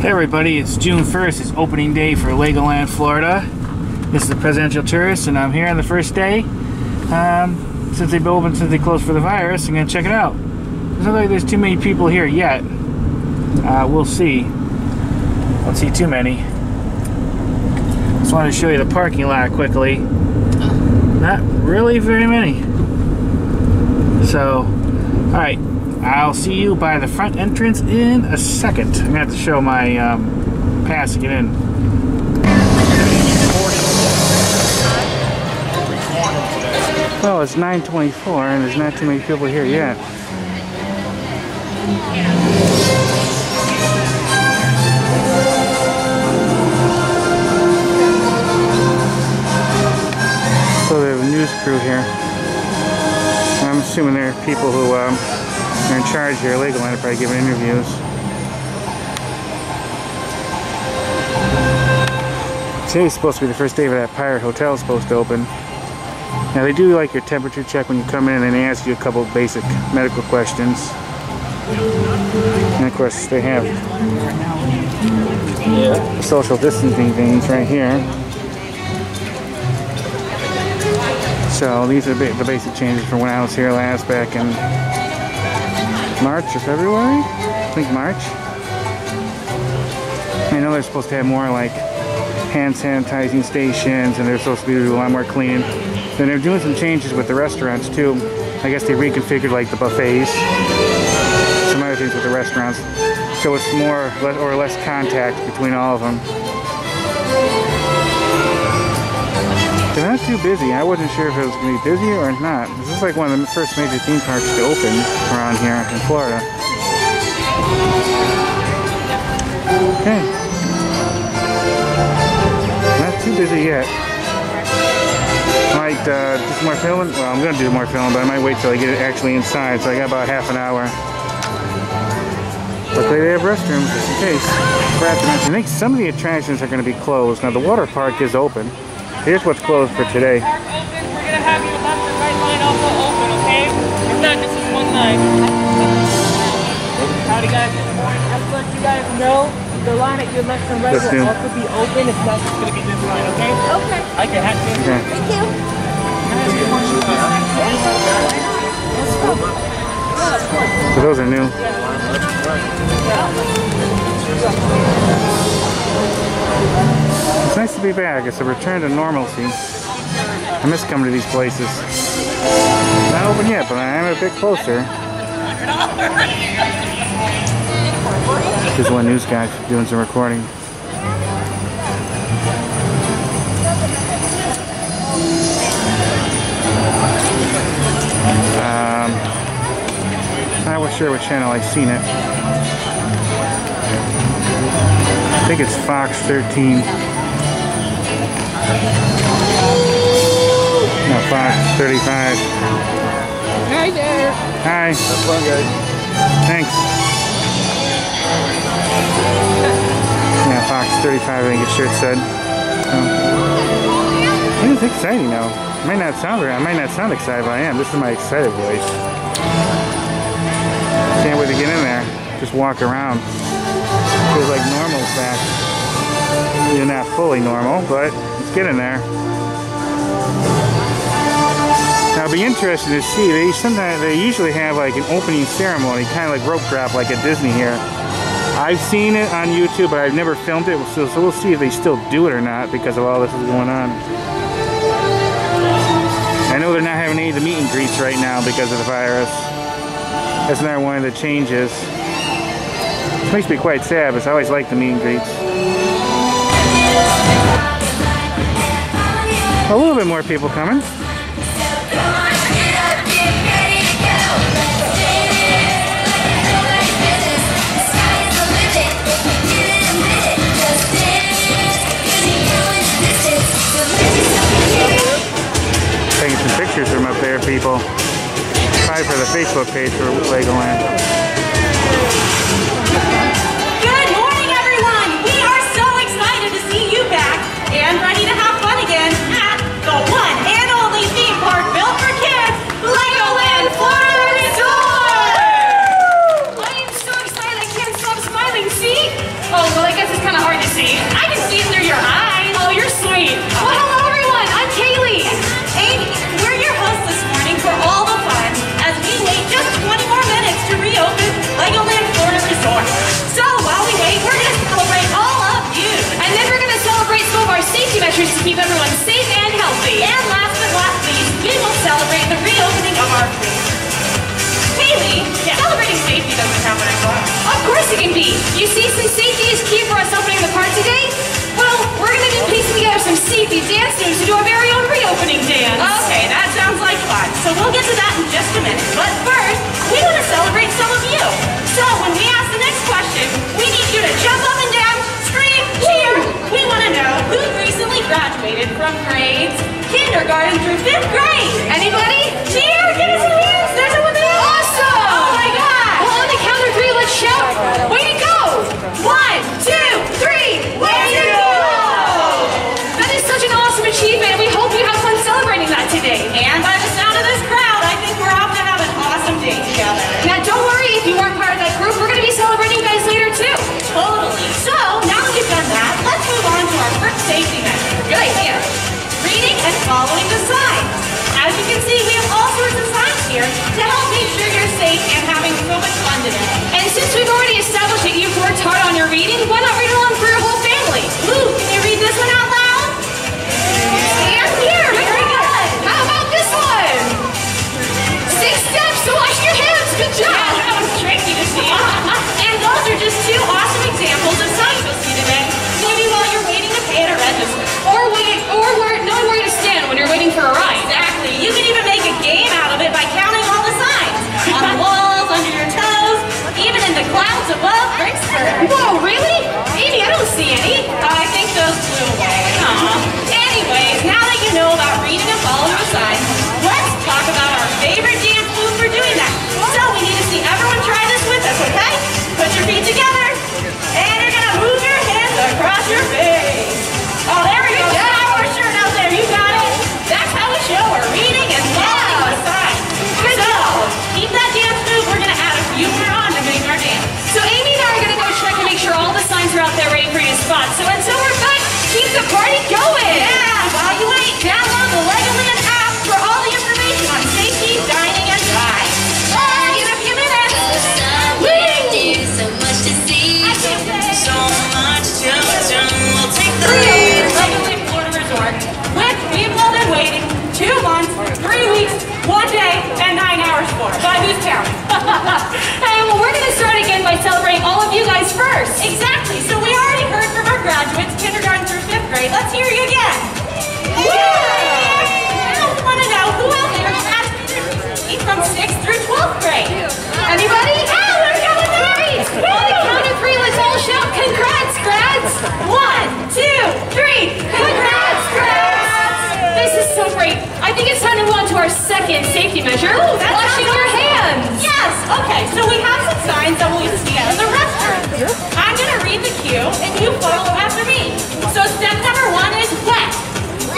Hey everybody, it's June 1st. It's opening day for LEGOLAND Florida. This is the presidential tourist, and I'm here on the first day. Since they've opened, since they closed for the virus, I'm going to check it out. Doesn't look like there's too many people here yet. We'll see. Don't see too many. Just wanted to show you the parking lot quickly. Not really very many. So, alright. I'll see you by the front entrance in a second. I'm going to have to show my pass to get in. Well, it's 9:24 and there's not too many people here yet. So they have a news crew here. I'm assuming there are people who they're in charge here at LEGOLAND, are probably giving interviews. Today's supposed to be the first day of that Pirate Hotel is supposed to open. Now they do like your temperature check when you come in, and they ask you a couple of basic medical questions. And of course they have social distancing things right here. So these are the basic changes from when I was here last back in March or February? I think March. I know they're supposed to have more like hand sanitizing stations, and they're supposed to be doing a lot more cleaning. Then they're doing some changes with the restaurants too. I guess they reconfigured like the buffets, some other things with the restaurants, so it's more or less contact between all of them. They're not too busy. I wasn't sure if it was going to be busy or not. This is like one of the first major theme parks to open around here in Florida. Okay. Not too busy yet. Might do some more filming. Well, I'm going to do more filming, but I might wait till I get it actually inside. So I got about half an hour. Luckily they have restrooms just in case. I think some of the attractions are going to be closed. Now the water park is open. Here's what's closed for today. We're going to have your left and right line also open, okay? If not, this is one line. Howdy guys, good morning. Just to let you guys know, the line at your left and right will also be open. If not, it's going to be this line, okay? Okay. I can have you. Okay. Thank you. So those are new. It's nice to be back. It's a return to normalcy. I miss coming to these places. Not open yet, but I am a bit closer. Here's one news guy doing some recording. Not sure what channel I've seen it. I think it's Fox 13. No, Fox 35. Hi there. Hi. Have fun, guys. Thanks. Yeah, Fox 35, I think it shirt said. It's exciting though. I might not sound excited, but I am. This is my excited voice. Can't wait to get in there. Just walk around. Feels like normal's back. You're not fully normal, but let's get in there. Now it'll be interesting to see. They usually have like an opening ceremony, kind of like rope drop, like at Disney here. I've seen it on YouTube, but I've never filmed it, so we'll see if they still do it or not because of all this is going on. I know they're not having any of the meet and greets right now because of the virus. That's another one of the changes. It makes me quite sad, because I always like the meet and greets. A little bit more people coming. Taking some pictures from up there, people. Probably for the Facebook page for LEGOLAND. Good morning, everyone! We are so excited to see you back and ready to have fun again at the one and only theme park built for kids, LEGOLAND Florida Resort! I am so excited I can't stop smiling, see? Oh, well, I see. I can see through your eyes. Oh, you're sweet. Well, hello everyone. I'm Kaylee. Amy, we're your hosts this morning for all the fun as we wait just 20 more minutes to reopen LEGOLAND Florida Resort. So while we wait, we're going to celebrate all of you. And then we're going to celebrate some of our safety measures to keep everyone safe and healthy. And last but not least, we will celebrate the reopening of our fleet. Haley, celebrating safety doesn't happen at all. Of course it can be. You see, since safety is key for us opening the park today, well, we're going to be piecing together some safety dance moves to do our very own reopening dance. Okay, that sounds like fun. So we'll get to that in just a minute. But first, we want to celebrate some of you. So when we ask the next question, we need you to jump up and down, scream, cheer. We want to know who recently graduated from grades kindergarten through 5th grade. Anybody? Cheer, give us some hands. There's someone there. Awesome. Oh my God. Well, on the count of 3, let's shout. Way to go. 1, 2, 3. Way to go. That is such an awesome achievement, and we hope you have fun celebrating that today. And by the sound of this crowd, I think we're off to have an awesome day together. Now, don't worry if you weren't part of that group. We're going to be celebrating you guys later, too. Totally. So, now that we've done that, let's move on to our first safety measure. Good idea. Reading and following the signs. As you can see, we have all sorts of signs here to help make sure you're safe and having so much fun today. And since we've already established that you've worked hard on your reading, why not read along for your whole family? Ooh, can you read this one out loud? And here, very good. How about this one? 6 steps to wash your hands. Good job. Yeah, that was tricky to see. And those are just 2 awesome examples of signs you'll see today. Maybe while you're waiting to pay at a register. Or knowing where to stand when you're waiting for a ride. Exactly. You can even make a game out of it by counting all the signs. On the walls, under your toes, even in the clouds above Bricksburg. Whoa, really? Amy, I don't see any. I think those flew away. Anyways, now that you know about reading and following the signs, let's talk about our favorite dance move for doing that. So we need to see everyone try this with us, okay? Put your feet together, and you're gonna move your hands across your face. Oh, there we go. Yeah, our shirt out there. You got it. That's how we show we're reading and following the signs. Good job. Keep that dance move. We're going to add a few more on to make our dance. So Amy and I are going to go check and make sure all the signs are out there ready for you to spot. So until we're done, keep the party going. Yeah, while you wait, download the LEGOLAND app for all the information on safety, dining, and drive. In a few minutes. So much to see, so much to do. We'll take the lead. LEGOLAND Florida Resort, which people have been waiting 2 months, 3 weeks, 1 day, and 9 hours for. By who's counting? Hey, well, we're going to start again by celebrating all of you guys first. Exactly. So we already heard from our graduates, kindergarten through 5th grade. Let's hear you again. Yeah! I want to know who out there graduated recently from 6th through 12th grade. Anybody? Oh, we're going great! On the count of 3, let's all shout, congrats, grads! 1, 2, 3, congrats, grads! This is so great. I think it's time to move on to our second safety measure, washing your hands. Yes, okay, so we have some signs that we'll use to get in the restroom. I'm going to read the cue, and you follow after me. So step number 1 is wet.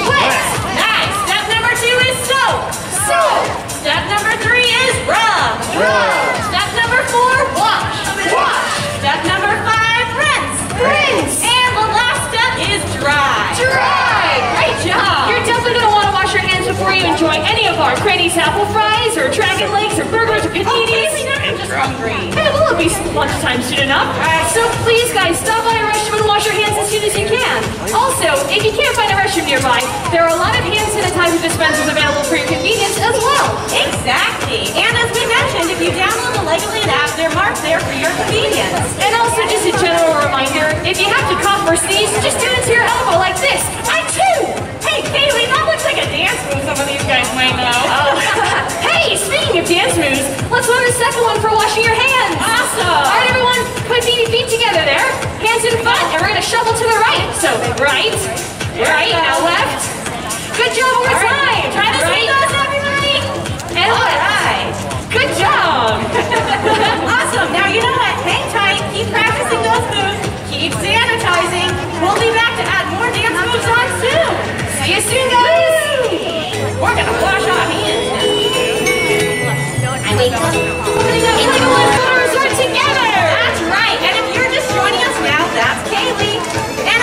Wet. Nice. Step number 2 is soap. Soap. Step number 3 is rub. Rub. Step number 4, wash. Wash. Step number 5, rinse. Rinse. And the last step is dry. Dry. Great job. You're definitely going to want to wash your hands before you enjoy any of our Granny's apple fries or dragon legs or burgers or paninis. I'm just hungry. Hey, well, it'll be lunchtime soon enough. So please, guys, stop by a restroom and wash your hands as soon as you can. Also, if you can't find a restroom nearby, there are a lot of hand sanitizer dispensers available for your convenience as well. Exactly. And as we mentioned, if you download the LEGOLAND app, they're marked there for your convenience. And also, just a general reminder, if you have to cough or sneeze, just do it to your elbow like this. I too. Hey, Kaylee, that looks like a dance move some of these guys might know. Hey, speaking of dance moves, let's learn the second one for washing your hands. Awesome. All right, everyone, put feet together there. Hands in front, and we're going to shuffle to the right. So, right, now left. Good job, one more time. Try this with us, everybody. And left. Good job. Awesome. Now, you know what? Hang tight. Keep practicing those moves. Keep sanitizing. We'll be back to add more dance moves on soon. See you soon, guys. We're going to wash our hands now. I wake up. Opening up LEGOLAND Florida Resort together. That's right. And if you're just joining us now, that's Kaylee. And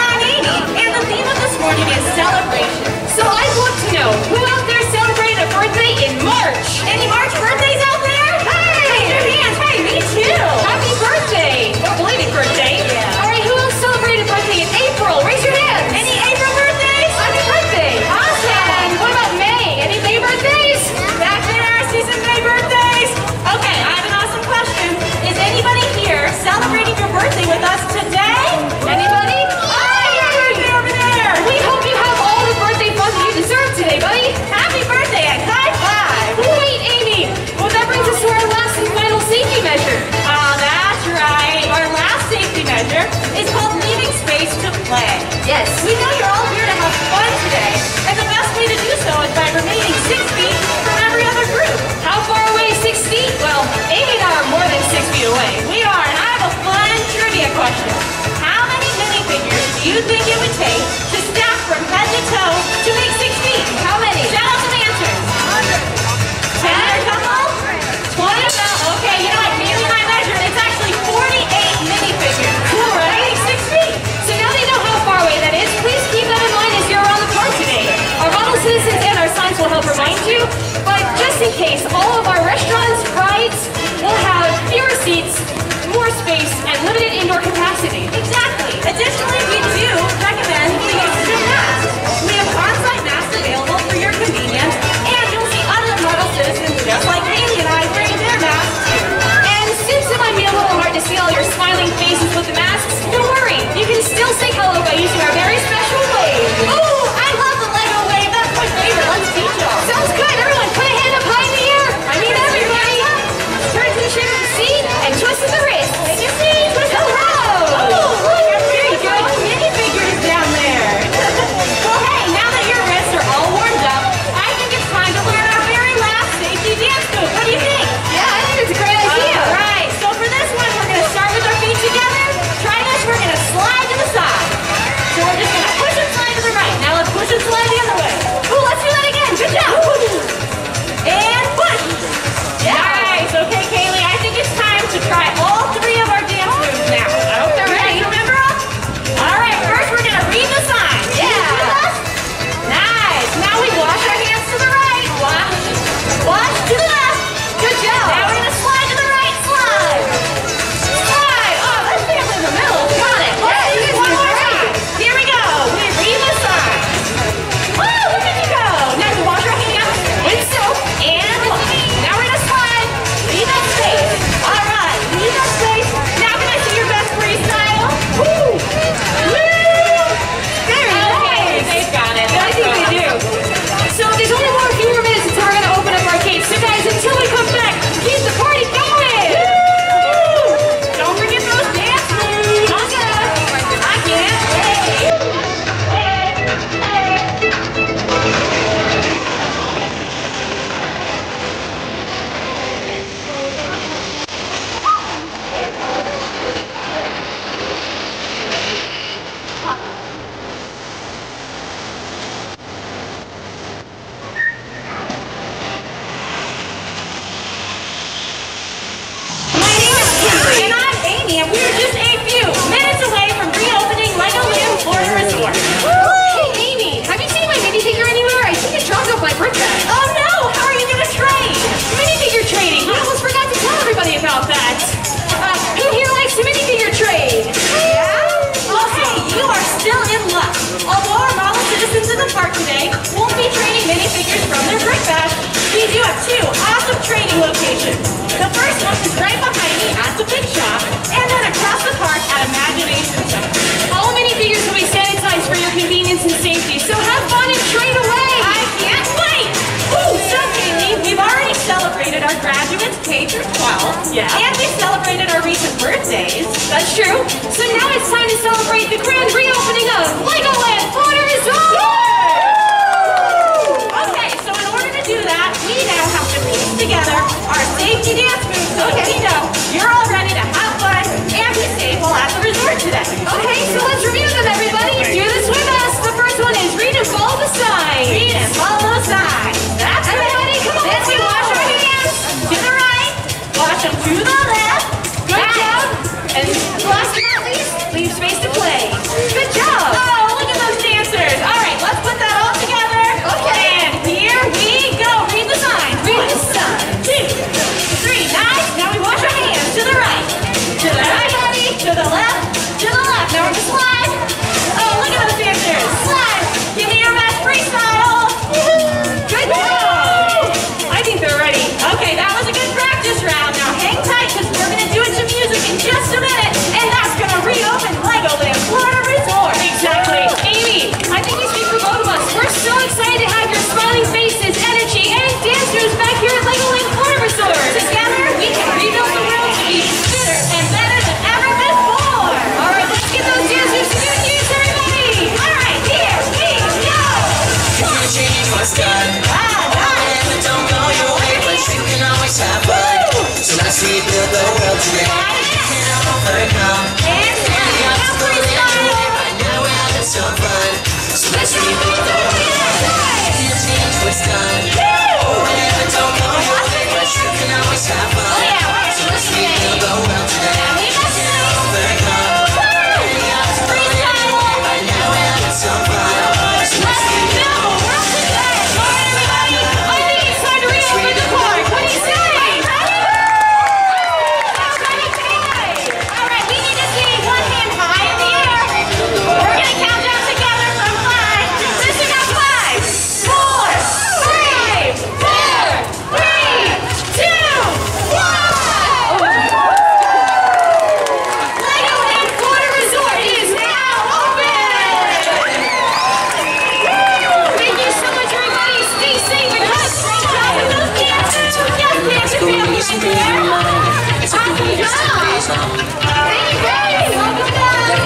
is called leaving space to play. Yes. We know you're all here to have fun today, and the best way to do so is by remaining 6 feet from every other group. How far away is 6 feet? Well, Amy and I are more than 6 feet away. We are, and I have a fun trivia question. How many minifigures do you think it would take to stack from head to toe to make 6 feet? How many? Shout out some answers. 10 or couple? 20? Okay, you know what? Kaylee and I measured. It's actually 48 minifigures. Cool, right? 6 feet. So now they know how far away that is. Please keep that in mind as you're around the park today. Our model citizens and our signs will help remind you, but just in case, all of our restaurants, rides will have fewer seats, more space, and limited indoor capacity. Exactly. Additionally, we do recommend the use of masks. We have on-site masks available for your convenience, and you'll see other model citizens just like Amy and I wearing their masks too. And since it might be a little hard to see all your smiling faces with the masks, don't worry. You can still say hello by using our very special wave. Ooh, I love the Lego wave. That's my favorite. Let's teach y'all. Sounds good. Everyone, put a hand up high in the air. I mean everybody. Turn to the shape of the seat and twist at the wrist. Take your seat. Hello. Oh, look, very good. Minifigures down there. Well, hey, now that your wrists are all warmed up, I think it's time to learn our very last safety dance move. What do you think? Yeah, I think it's a great idea. All right, so for this one, we're going to start with our feet together. Try this, we're going to slide to the side. So we're just going to push and slide to the right. Now let's push and slide the other way. Ooh, let's do that again. Good job. And push. Nice. Okay, Kaylee, I think it's time to try all 3 of our dance moves now. I hope they're ready. Remember them? All right, first we're going to read the sign. Yeah. With us? Nice. Now we wash our hands to the right. Wash to the left. Good job. Now we're going to slide to the right. Slide. Slide. Oh, let's stand in the middle. Got it. Let's do this one more time. Here we go. We read the sign. Oh, look at you go. Now we wash our hands with soap and water. Now we're going to slide. Leave that space. All right. Leave that space. Now can I see your best freestyle? Woo. Woo. Very Okay, nice. they've got it. I think they do. So there's only a few more minutes until we're going to open up our gates. So guys, until we come back, keep the party going. Don't forget those dance moves. I can't wait. My name is Kimberly, and I'm Amy, and we're just a few minutes away from reopening LEGOLAND Florida Resort. Hey, Amy, have you seen my minifigure anywhere? I think it dropped off my brick bag. Oh no! How are you gonna trade? Minifigure trading. We almost forgot to tell everybody about that. Who here likes to minifigure trade? Yeah? Oh, hey, you are still in luck. Although our model citizens in the park today won't be trading minifigures from their brick bag, we do have 2 awesome trading locations. The first one is right behind me at the big shop, and then across the park at Imagination Center. All minifigures will be sanitized for your convenience and safety, so have fun and trade away. I can't wait! Ooh, so Kaylee, we've already celebrated our graduates K through 12. Yeah. And we celebrated our recent birthdays. That's true. So now it's time to celebrate the grand reopening of LEGOLAND Florida Resort. Okay, so in order to do that, we now have to piece together our safety dance moves so that we know you're all ready to have fun and be safe while at the resort today. Okay, so let's review them, everybody. Do this with us. The first one is read and follow the signs. Read and follow the signs. That's Everybody, right. come on, Then let's we go. wash our hands to the right, wash them to the left. Good job. And last but not least, leave space to play. Good job. Oh, look at those dancers. All right, let's put that all together. Okay. And here we go. Read the signs. Read the signs. 2, 3. Nice. Now we wash our hands to the right. To the right, buddy. To the left. To the left. Now we're going to slide. Oh, look at those dancers. Slide. Give me your best freestyle. Good job. I think they're ready. Okay, that was a good practice round. Now hang tight because we're going to do it to music in just a minute. And that's going to reopen LEGOLAND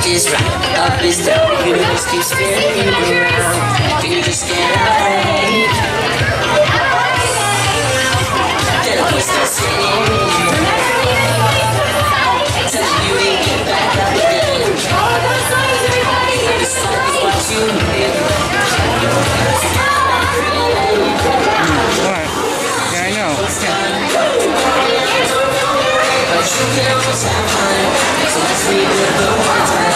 just right, up is down. The universe keeps spinning around. You just get away. Then I was still sitting. Telling you ain't get back up again. This song is what you need. What? Yeah, I know. But you can always have fun. So let's relive the one time.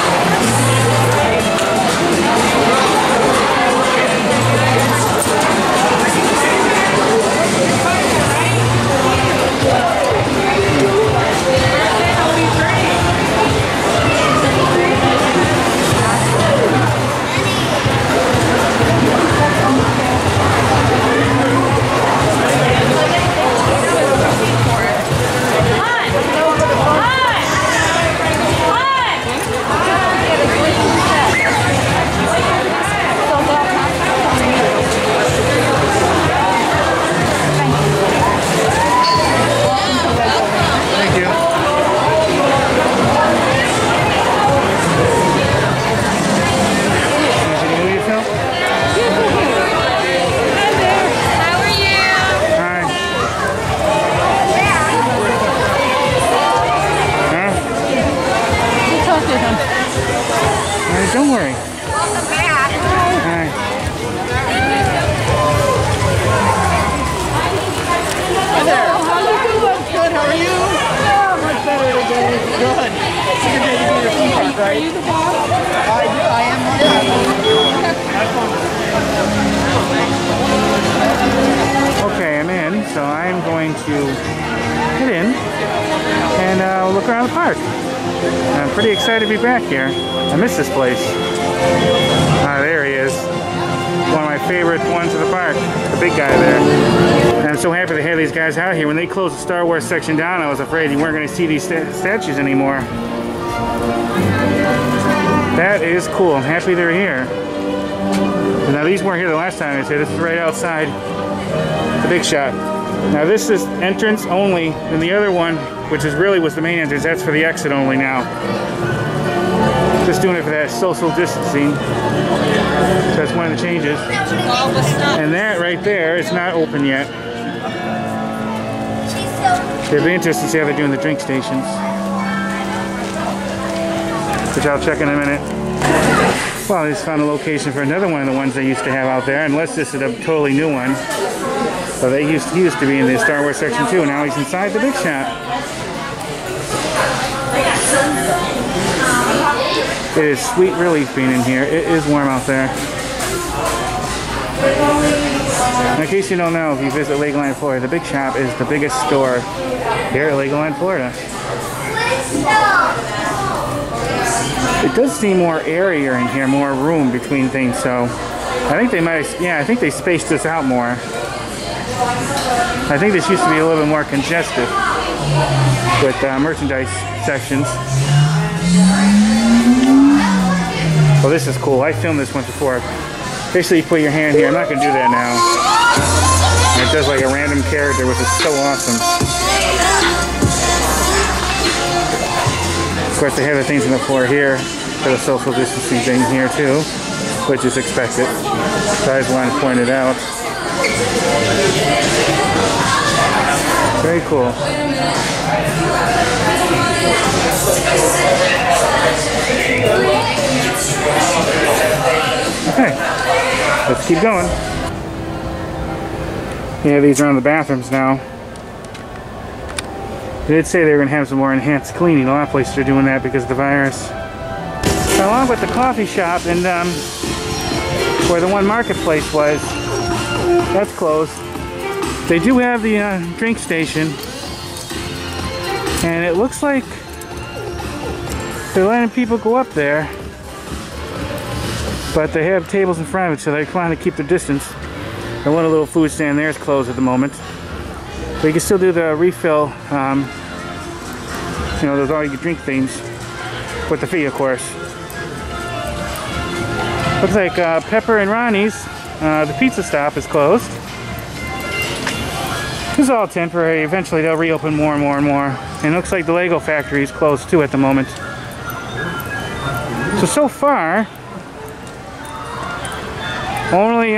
Don't worry. Welcome back. Hi. Hi there. How you doing? Good. How are you? Oh, much better today. Good. It's a good day to be your theme park, right? Are you the boss? I am one of them. Okay, I'm in, so I'm going to get in and look around the park. I'm pretty excited to be back here. I miss this place. Ah, there he is. One of my favorite ones of the park. The big guy there. And I'm so happy to have these guys out here. When they closed the Star Wars section down, I was afraid you weren't going to see these statues anymore. That is cool. I'm happy they're here. Now these weren't here the last time I was here. This is right outside the big shop. Now this is entrance only, and the other one, which is really was the main entrance, that's for the exit only now. Just doing it for that social distancing. So that's one of the changes. And that right there is not open yet. It'll be interesting to see how they're doing the drink stations, which I'll check in a minute. Well, I just found a location for another one of the ones they used to have out there, unless this is a totally new one. So they used to be in the Star Wars section too. Now he's inside the big shop. It is sweet relief being in here. It is warm out there. In case you don't know, if you visit LEGOLAND Florida, the big shop is the biggest store here at LEGOLAND Florida. It does seem more airier in here, more room between things, so I think they might, yeah, I think they spaced this out more. I think this used to be a little bit more congested with merchandise sections. Well, this is cool. I filmed this once before. Basically, you put your hand here. I'm not going to do that now. And it does like a random character, which is so awesome. Of course, they have the things on the floor here for the social distancing thing here too, which is expected. So I just wanted to point it out. Very cool. Okay, let's keep going. Yeah, these are on the bathrooms now. They did say they were going to have some more enhanced cleaning. A lot of places are doing that because of the virus. So along with the coffee shop and where the one marketplace was, that's closed. They do have the drink station, and it looks like they're letting people go up there, but they have tables in front of it, so they're trying to keep their distance. And one little food stand there is closed at the moment. But you can still do the refill, you know, those all-you-can-drink things, with the fee, of course. Looks like Pepper and Ronnie's, the pizza stop, is closed. This is all temporary. Eventually they'll reopen more and more and more. And it looks like the Lego factory is closed too at the moment. So far, only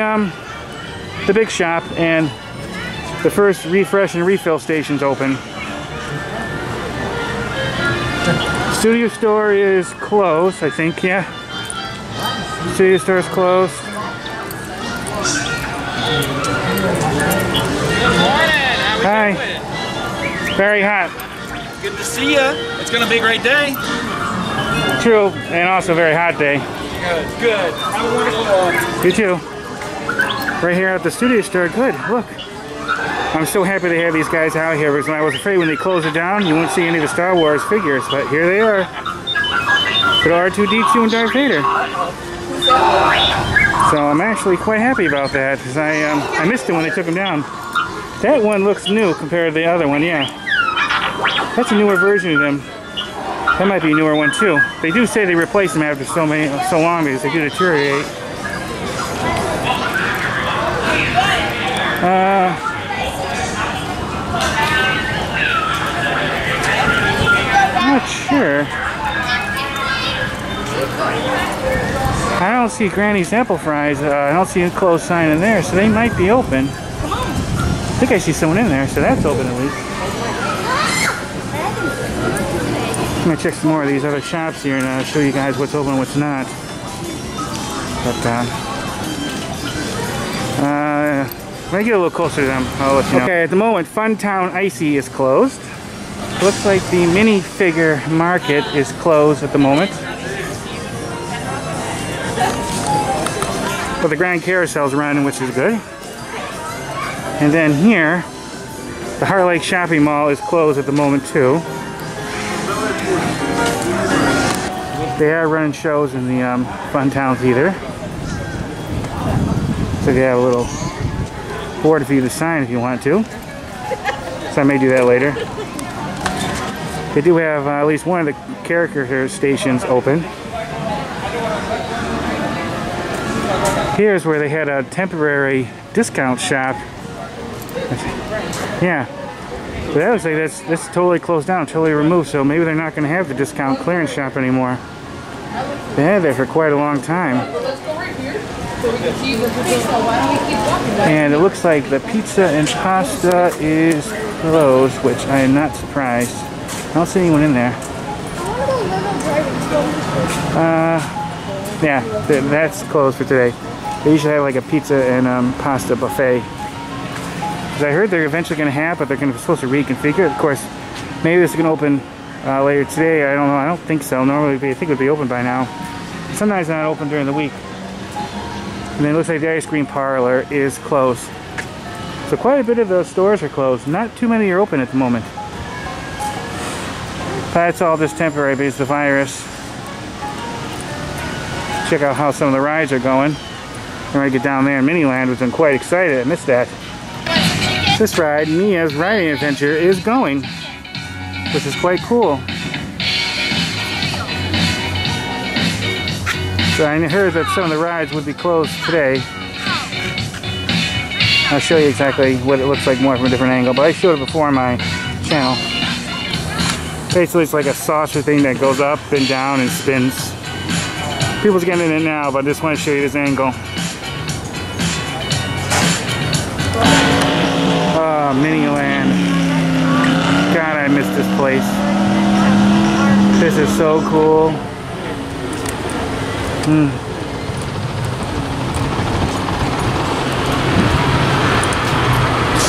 the big shop and the first refresh and refill station's open. Studio store is closed, I think, yeah. Studio store is closed. Good morning. How we Hi. doing? Very hot. Good to see you. It's gonna be a great day. True, and also a very hot day. Good. Good. Have a wonderful one. You too. Right here at the studio store. Good. Look. I'm so happy they have these guys out here because I was afraid when they close it down you won't see any of the Star Wars figures, but here they are. Good R2-D2 and Darth Vader. So I'm actually quite happy about that because I missed it when they took them down. That one looks new compared to the other one, yeah. That's a newer version of them. That might be a newer one too. They do say they replace them after so long because they do deteriorate. Not sure. I don't see Granny's apple fries. I don't see a closed sign in there, so they might be open. I think I see someone in there, so that's open at least. I'm gonna check some more of these other shops here and show you guys what's open and what's not. But when I get a little closer to them, I'll let you know. Okay, at the moment, Funtown Icy is closed. Looks like the minifigure market is closed at the moment. But the Grand Carousel's running, which is good. And then here, the Heart Lake Shopping Mall is closed at the moment too. They are running shows in the Funtown Theater. So they have a little board for you to sign if you want to. So I may do that later. They do have at least one of the character stations open. Here's where they had a temporary discount shop. Yeah. But that looks like that's totally closed down, totally removed, so maybe they're not going to have the discount clearance shop anymore. They had that for quite a long time. And it looks like the pizza and pasta is closed, which I am not surprised. I don't see anyone in there. Yeah, that's closed for today. They usually have like a pizza and pasta buffet. Because I heard they're eventually going to have, but they're supposed to reconfigure it. Of course, maybe this is going to open later today. I don't know. I don't think so. Normally, I think it would be open by now. Sometimes not open during the week. And then it looks like the ice cream parlor is closed. So quite a bit of those stores are closed. Not too many are open at the moment. That's all just temporary because of the virus. Check out how some of the rides are going. I'm ready to get down there in Miniland, which I'm quite excited. I missed that. This ride, Mia's Riding Adventure, is going, which is quite cool. So I heard that some of the rides would be closed today. I'll show you exactly what it looks like more from a different angle, but I showed it before on my channel. Basically, it's like a saucer thing that goes up and down and spins. People's getting in it now, but I just want to show you this angle. Oh, Miniland. God, I miss this place. This is so cool.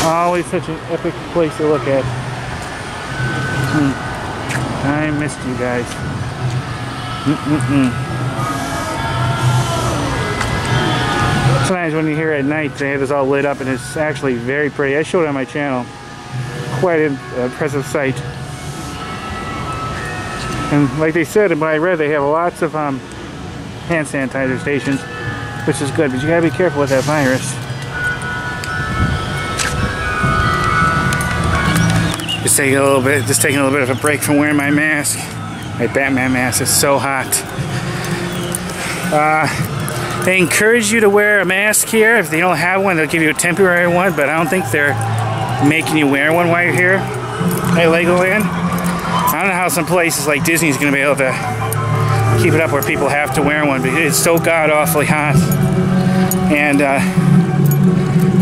Always such an epic place to look at. I missed you guys. Sometimes when you're here at night, they have this all lit up and it's actually very pretty. I showed it on my channel. Quite an impressive sight. And like they said, and what I read, they have lots of hand sanitizer stations, which is good, but you gotta be careful with that virus. Just taking a little bit of a break from wearing my mask. My Batman mask is so hot. They encourage you to wear a mask here. If they don't have one, they'll give you a temporary one, but I don't think they're making you wear one while you're here at Legoland. I don't know how some places like Disney's gonna be able to keep it up where people have to wear one because it's so god awfully hot. And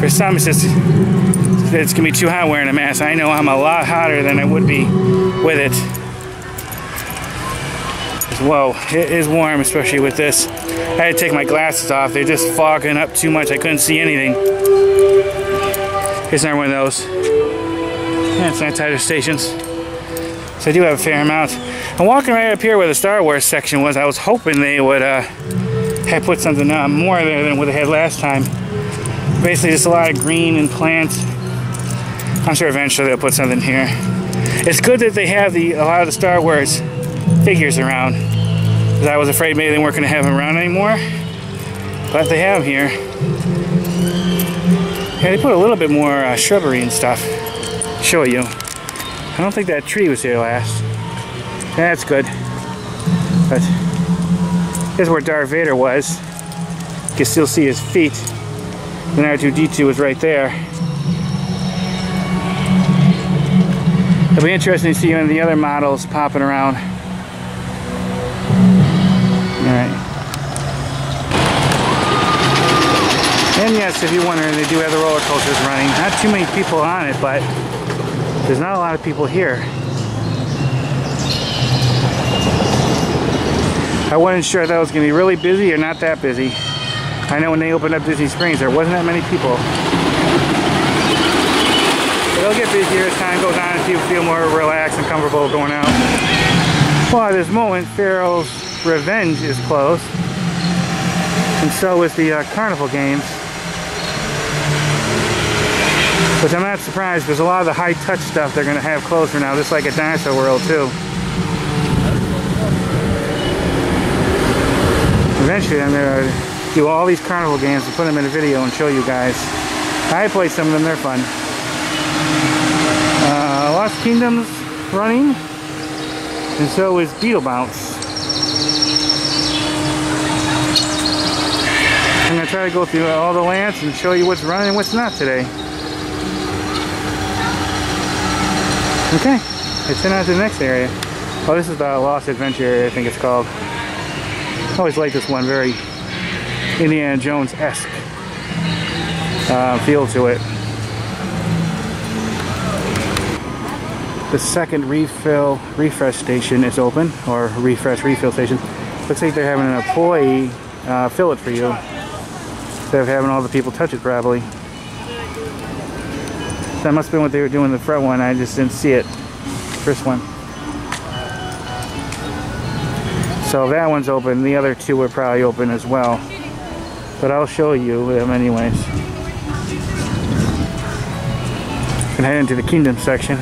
for some, it's gonna be too hot wearing a mask. I know I'm a lot hotter than I would be with it. Whoa, it is warm, especially with this. I had to take my glasses off. They're just fogging up too much. I couldn't see anything. Here's another one of those. Yeah, sanitizer stations. So I do have a fair amount. I'm walking right up here where the Star Wars section was. I was hoping they would have put something more there than what they had last time. Basically just a lot of green and plants. I'm sure eventually they'll put something here. It's good that they have a lot of the Star Wars figures around. Because I was afraid maybe they weren't going to have them around anymore. But they have them here. Yeah, they put a little bit more shrubbery and stuff. Show you. I don't think that tree was here last. That's good. But here's where Darth Vader was. You can still see his feet. And R2-D2 was right there. It'll be interesting to see one of the other models popping around. Alright. And yes, if you're wondering, they do have the roller coasters running. Not too many people on it, but there's not a lot of people here. I wasn't sure if that was going to be really busy or not that busy. I know when they opened up Disney Springs, there wasn't that many people. But it'll get busier as time goes on and people feel more relaxed and comfortable going out. Well, at this moment, Pharaoh's Revenge is closed. And so is the Carnival Games. Which I'm not surprised because a lot of the high-touch stuff they're going to have closed for now, just like at Dinosaur World too. Eventually I'm going to do all these Carnival games and put them in a video and show you guys. I played some of them, they're fun. Lost Kingdom's running, and so is Beetle Bounce. I'm going to try to go through all the lands and show you what's running and what's not today. Okay, let's head on to the next area. Oh, this is the Lost Adventure area, I think it's called. I always like this one, very Indiana Jones-esque feel to it. The second refresh station is open, or refill station. Looks like they're having an employee fill it for you instead of having all the people touch it probably. That must have been what they were doing in the front one. I just didn't see it. First one. So that one's open. The other two are probably open as well. But I'll show you them anyways. Can head into the Kingdom section.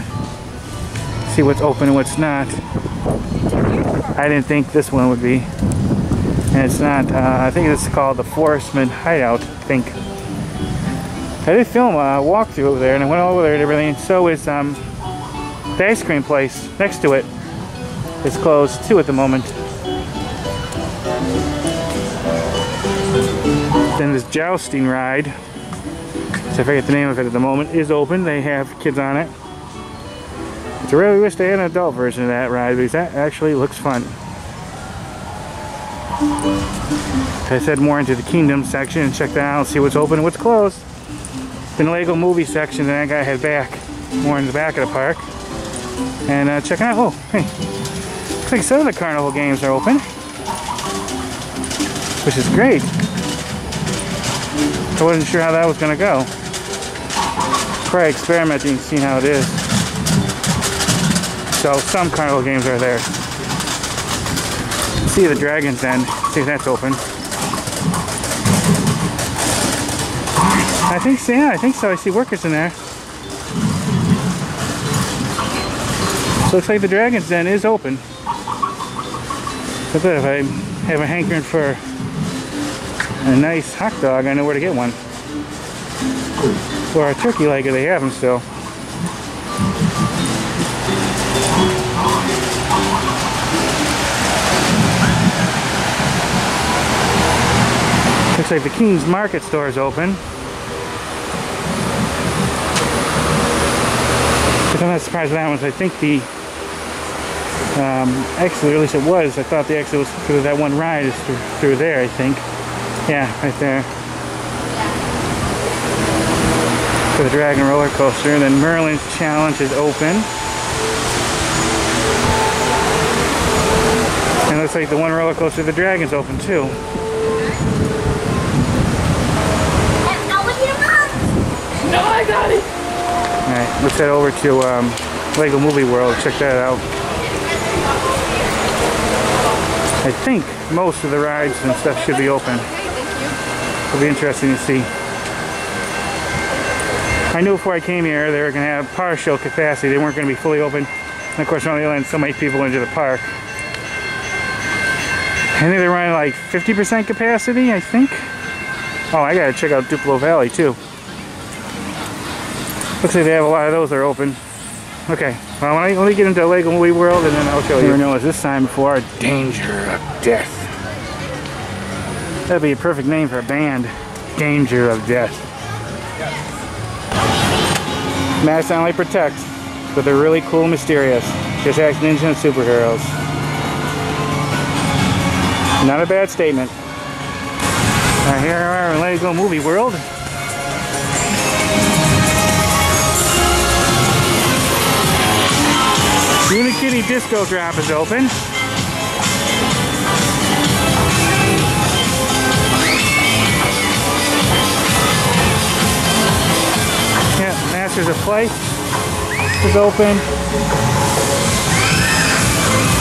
See what's open and what's not. I didn't think this one would be. And it's not. I think it's called the Forestman Hideout, I think. I did film a walkthrough over there and I went over there and everything. So is the ice cream place next to it. It's closed too at the moment. Then this jousting ride, so I forget the name of it at the moment, is open. They have kids on it. I really wish they had an adult version of that ride because that actually looks fun. I said more into the Kingdom section and check that out and see what's open and what's closed. Then the Lego movie section, then I gotta head back more in the back of the park and check it out. Oh, hey, looks like some of the Carnival games are open, which is great. I wasn't sure how that was gonna go. Probably experimenting, seeing how it is. So some Carnival games are there. See the Dragon's Den, see if that's open. I think so, yeah, I think so. I see workers in there. So looks like the Dragon's Den is open. So good, if I have a hankering for a nice hot dog, I know where to get one. Or a turkey leg if they have them still. Looks like the King's Market store is open. But I'm not surprised with that one. I think the Exit, or at least it was. I thought the exit was through that one ride is through there, I think. Yeah, right there. For the Dragon roller coaster. And then Merlin's Challenge is open. And it looks like the one roller coaster, the Dragon's open too. No, I got it. Alright, let's head over to Lego Movie World. Check that out. I think most of the rides and stuff should be open. It'll be interesting to see. I knew before I came here they were going to have partial capacity. They weren't going to be fully open. And of course, only letting so many people into the park. I think they're running like 50% capacity, I think. Oh, I gotta check out Duplo Valley too. Looks like they have a lot of those that are open. Okay, well, let me get into Lego Movie World and then I'll show you. Never know, this time before, Danger of Death. That'd be a perfect name for a band. Danger of Death. Masks only protect, but they're really cool and mysterious. Just ask ninja and superheroes. Not a bad statement. Alright, here we are in Lego Movie World. Unikitty Disco Drop is open. Yeah, Masters of Play is open.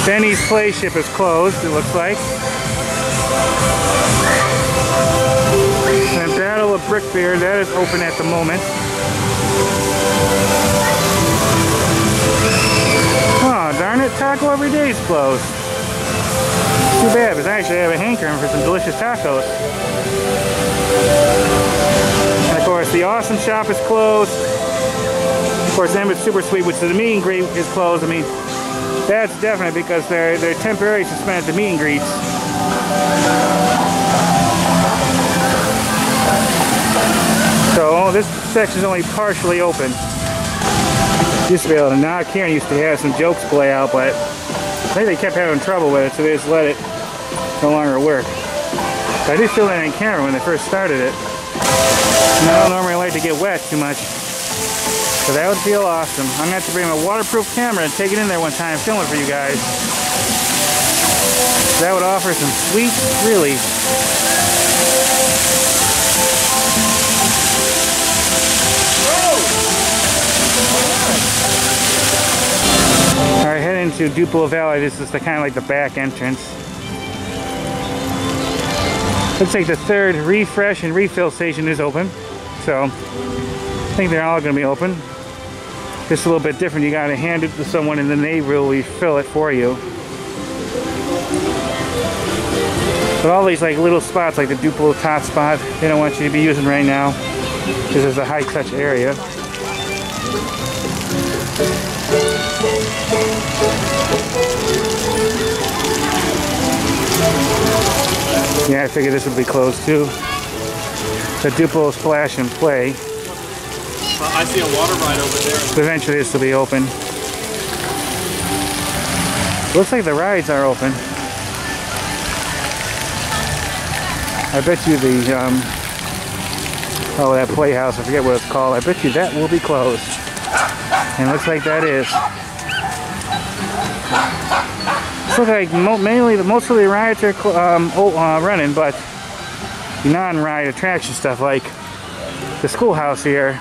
Benny's Playship is closed, it looks like. And Battle of Brickbeard, that is open at the moment. Oh, darn it, Taco Every Day is closed. Too bad, because I actually have a hankering for some delicious tacos. And of course, the Awesome Shop is closed. Of course, Emmett's Super Sweet, which is the meet and greet, is closed. I mean, that's definite because they're temporarily suspended the meet and greets. So this section is only partially open. Used to be able to knock here and used to have some jokes play out, but I think they kept having trouble with it, so they just let it no longer work. But I did feel that on camera when they first started it. And I don't normally like to get wet too much, so that would feel awesome. I'm going to have to bring a waterproof camera and take it in there one time and film it for you guys. That would offer some sweet relief. Alright, heading to Duplo Valley. This is the kind of like the back entrance. Looks like the third refresh and refill station is open. So, I think they're all going to be open. Just a little bit different. You got to hand it to someone and then they will refill it for you. But all these like little spots, like the Duplo top spot, they don't want you to be using right now because it's a high touch area. Yeah, I figured this would be closed too. The Duplo Splash and Play. I see a water ride over there. Eventually this will be open. Looks like the rides are open. I bet you the, oh, that playhouse, I forget what it's called. I bet you that will be closed. And it looks like that is. It looks like most of the rides are running, but the non-ride attraction stuff like the schoolhouse here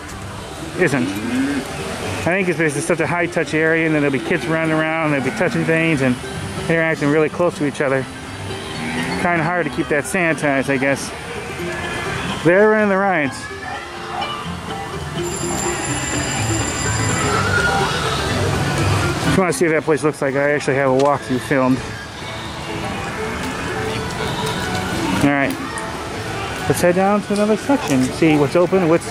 isn't. I think it's because it's such a high-touch area, and then there'll be kids running around, and they'll be touching things and interacting really close to each other. Kind of hard to keep that sanitized, I guess. They're running the rides. If you want to see what that place looks like, I actually have a walkthrough filmed. Alright. Let's head down to another section, see what's open and what's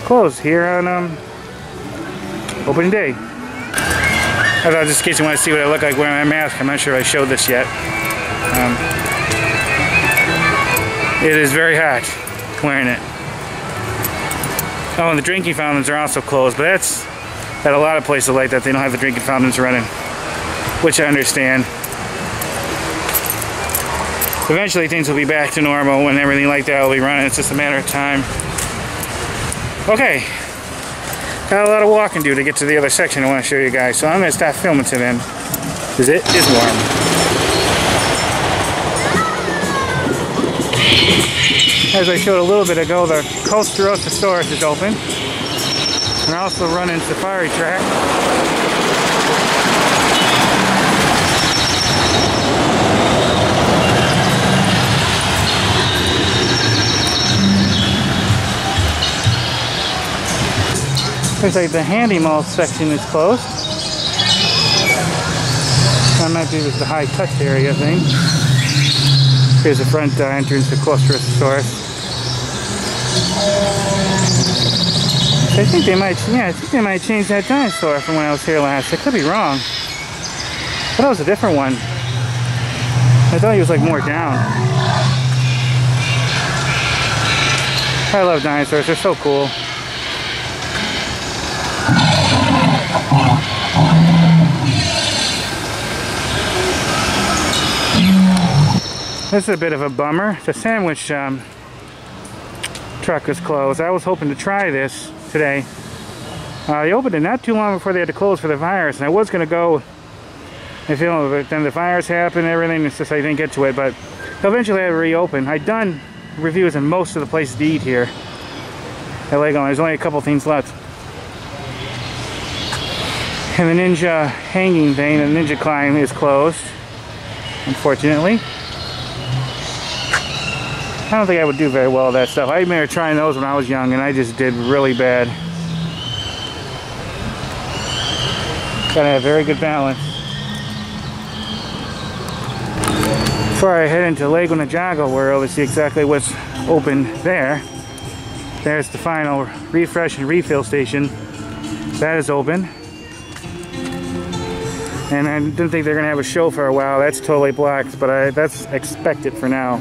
closed here on opening day. I thought just in case you want to see what I look like wearing my mask, I'm not sure if I showed this yet. It is very hot wearing it. Oh, and the drinking fountains are also closed, but that's at a lot of places like that. They don't have the drinking fountains running. which I understand. Eventually things will be back to normal when everything like that will be running. It's just a matter of time. Okay, got a lot of walking to do to get to the other section I want to show you guys, so I'm going to stop filming to then, because it is warm. As I showed a little bit ago, the Coast Rosa Source is open. And also running Safari Track. Looks like the Handy Mall section is closed. That might be the high touch area thing. Here's the front entrance to Coast Rosa Source. I think they might, yeah, I think they might change that dinosaur from when I was here last. I could be wrong. But that was a different one. I thought he was like more down. I love dinosaurs, they're so cool. This is a bit of a bummer. The sandwich truck is closed. I was hoping to try this today. They opened it not too long before they had to close for the virus, and I was going to go, but then the virus happened and everything. It's just I didn't get to it, but eventually I reopened. I'd done reviews in most of the places to eat here at Legoland. There's only a couple things left. And the Ninja hanging thing, the Ninja climb, is closed, unfortunately. I don't think I would do very well with that stuff. I remember trying those when I was young and I just did really bad. Gotta have very good balance. Before I head into Lego Ninjago World to see exactly what's open there. There's the final refresh and refill station. That is open. And I didn't think they're gonna have a show for a while. That's totally blocked, but that's expected for now.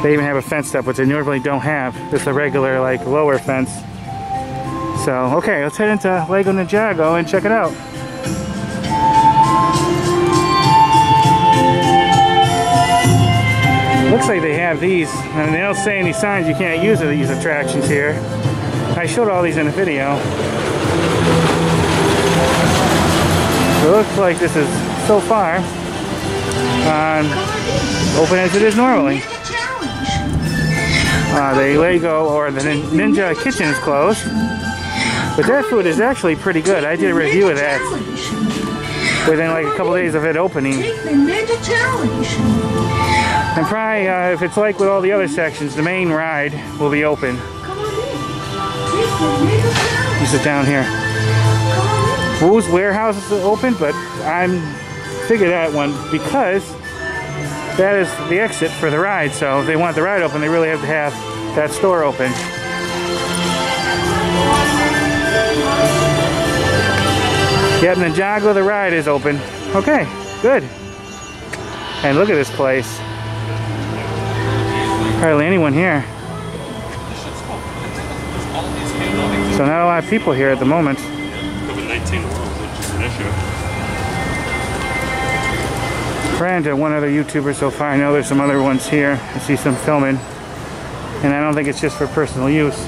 They even have a fence up, which they normally don't have. Just a regular, like, lower fence. So, okay, let's head into Lego Ninjago and check it out. Looks like they have these, and they don't say any signs you can't use these attractions here. I showed all these in the video. It looks like this is, so far, open as it is normally. The Lego or the Ninja Kitchen is closed, but their food is actually pretty good. I did a review of that within like a couple days of it opening. And probably, if it's like with all the other sections, the main ride will be open. This is down here. Woo's Warehouse is open, but I'm figured that one because that is the exit for the ride. So if they want the ride open, they really have to have that store open. Yep, Ninjago the ride is open. Okay, good. And look at this place. Hardly anyone here. So not a lot of people here at the moment. COVID-19 world, which is an issue. Ran into one other YouTuber so far. I know there's some other ones here. I see some filming. And I don't think it's just for personal use.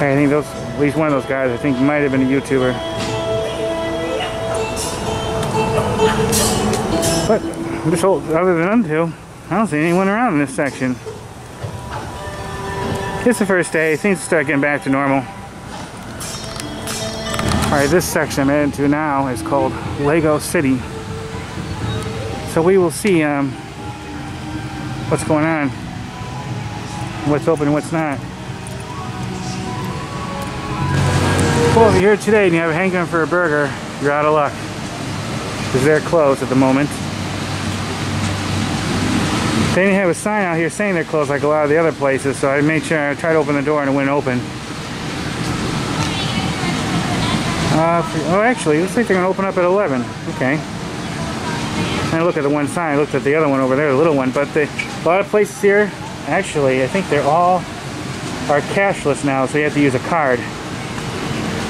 I think those, at least one of those guys, I think might have been a YouTuber. But this whole, other than them two, I don't see anyone around in this section. It's the first day. Things start getting back to normal. Alright, this section I'm heading to now is called Lego City. So we will see what's going on, what's open and what's not. Well, if you're here today and you have a hankering for a burger, you're out of luck. Because they're closed at the moment. They didn't have a sign out here saying they're closed like a lot of the other places, so I made sure I tried to open the door and it wouldn't open. Oh, actually, it looks like they're going to open up at 11. Okay. And look at the one sign. I looked at the other one over there, the little one. But a lot of places here, actually, I think they're all are cashless now, so you have to use a card.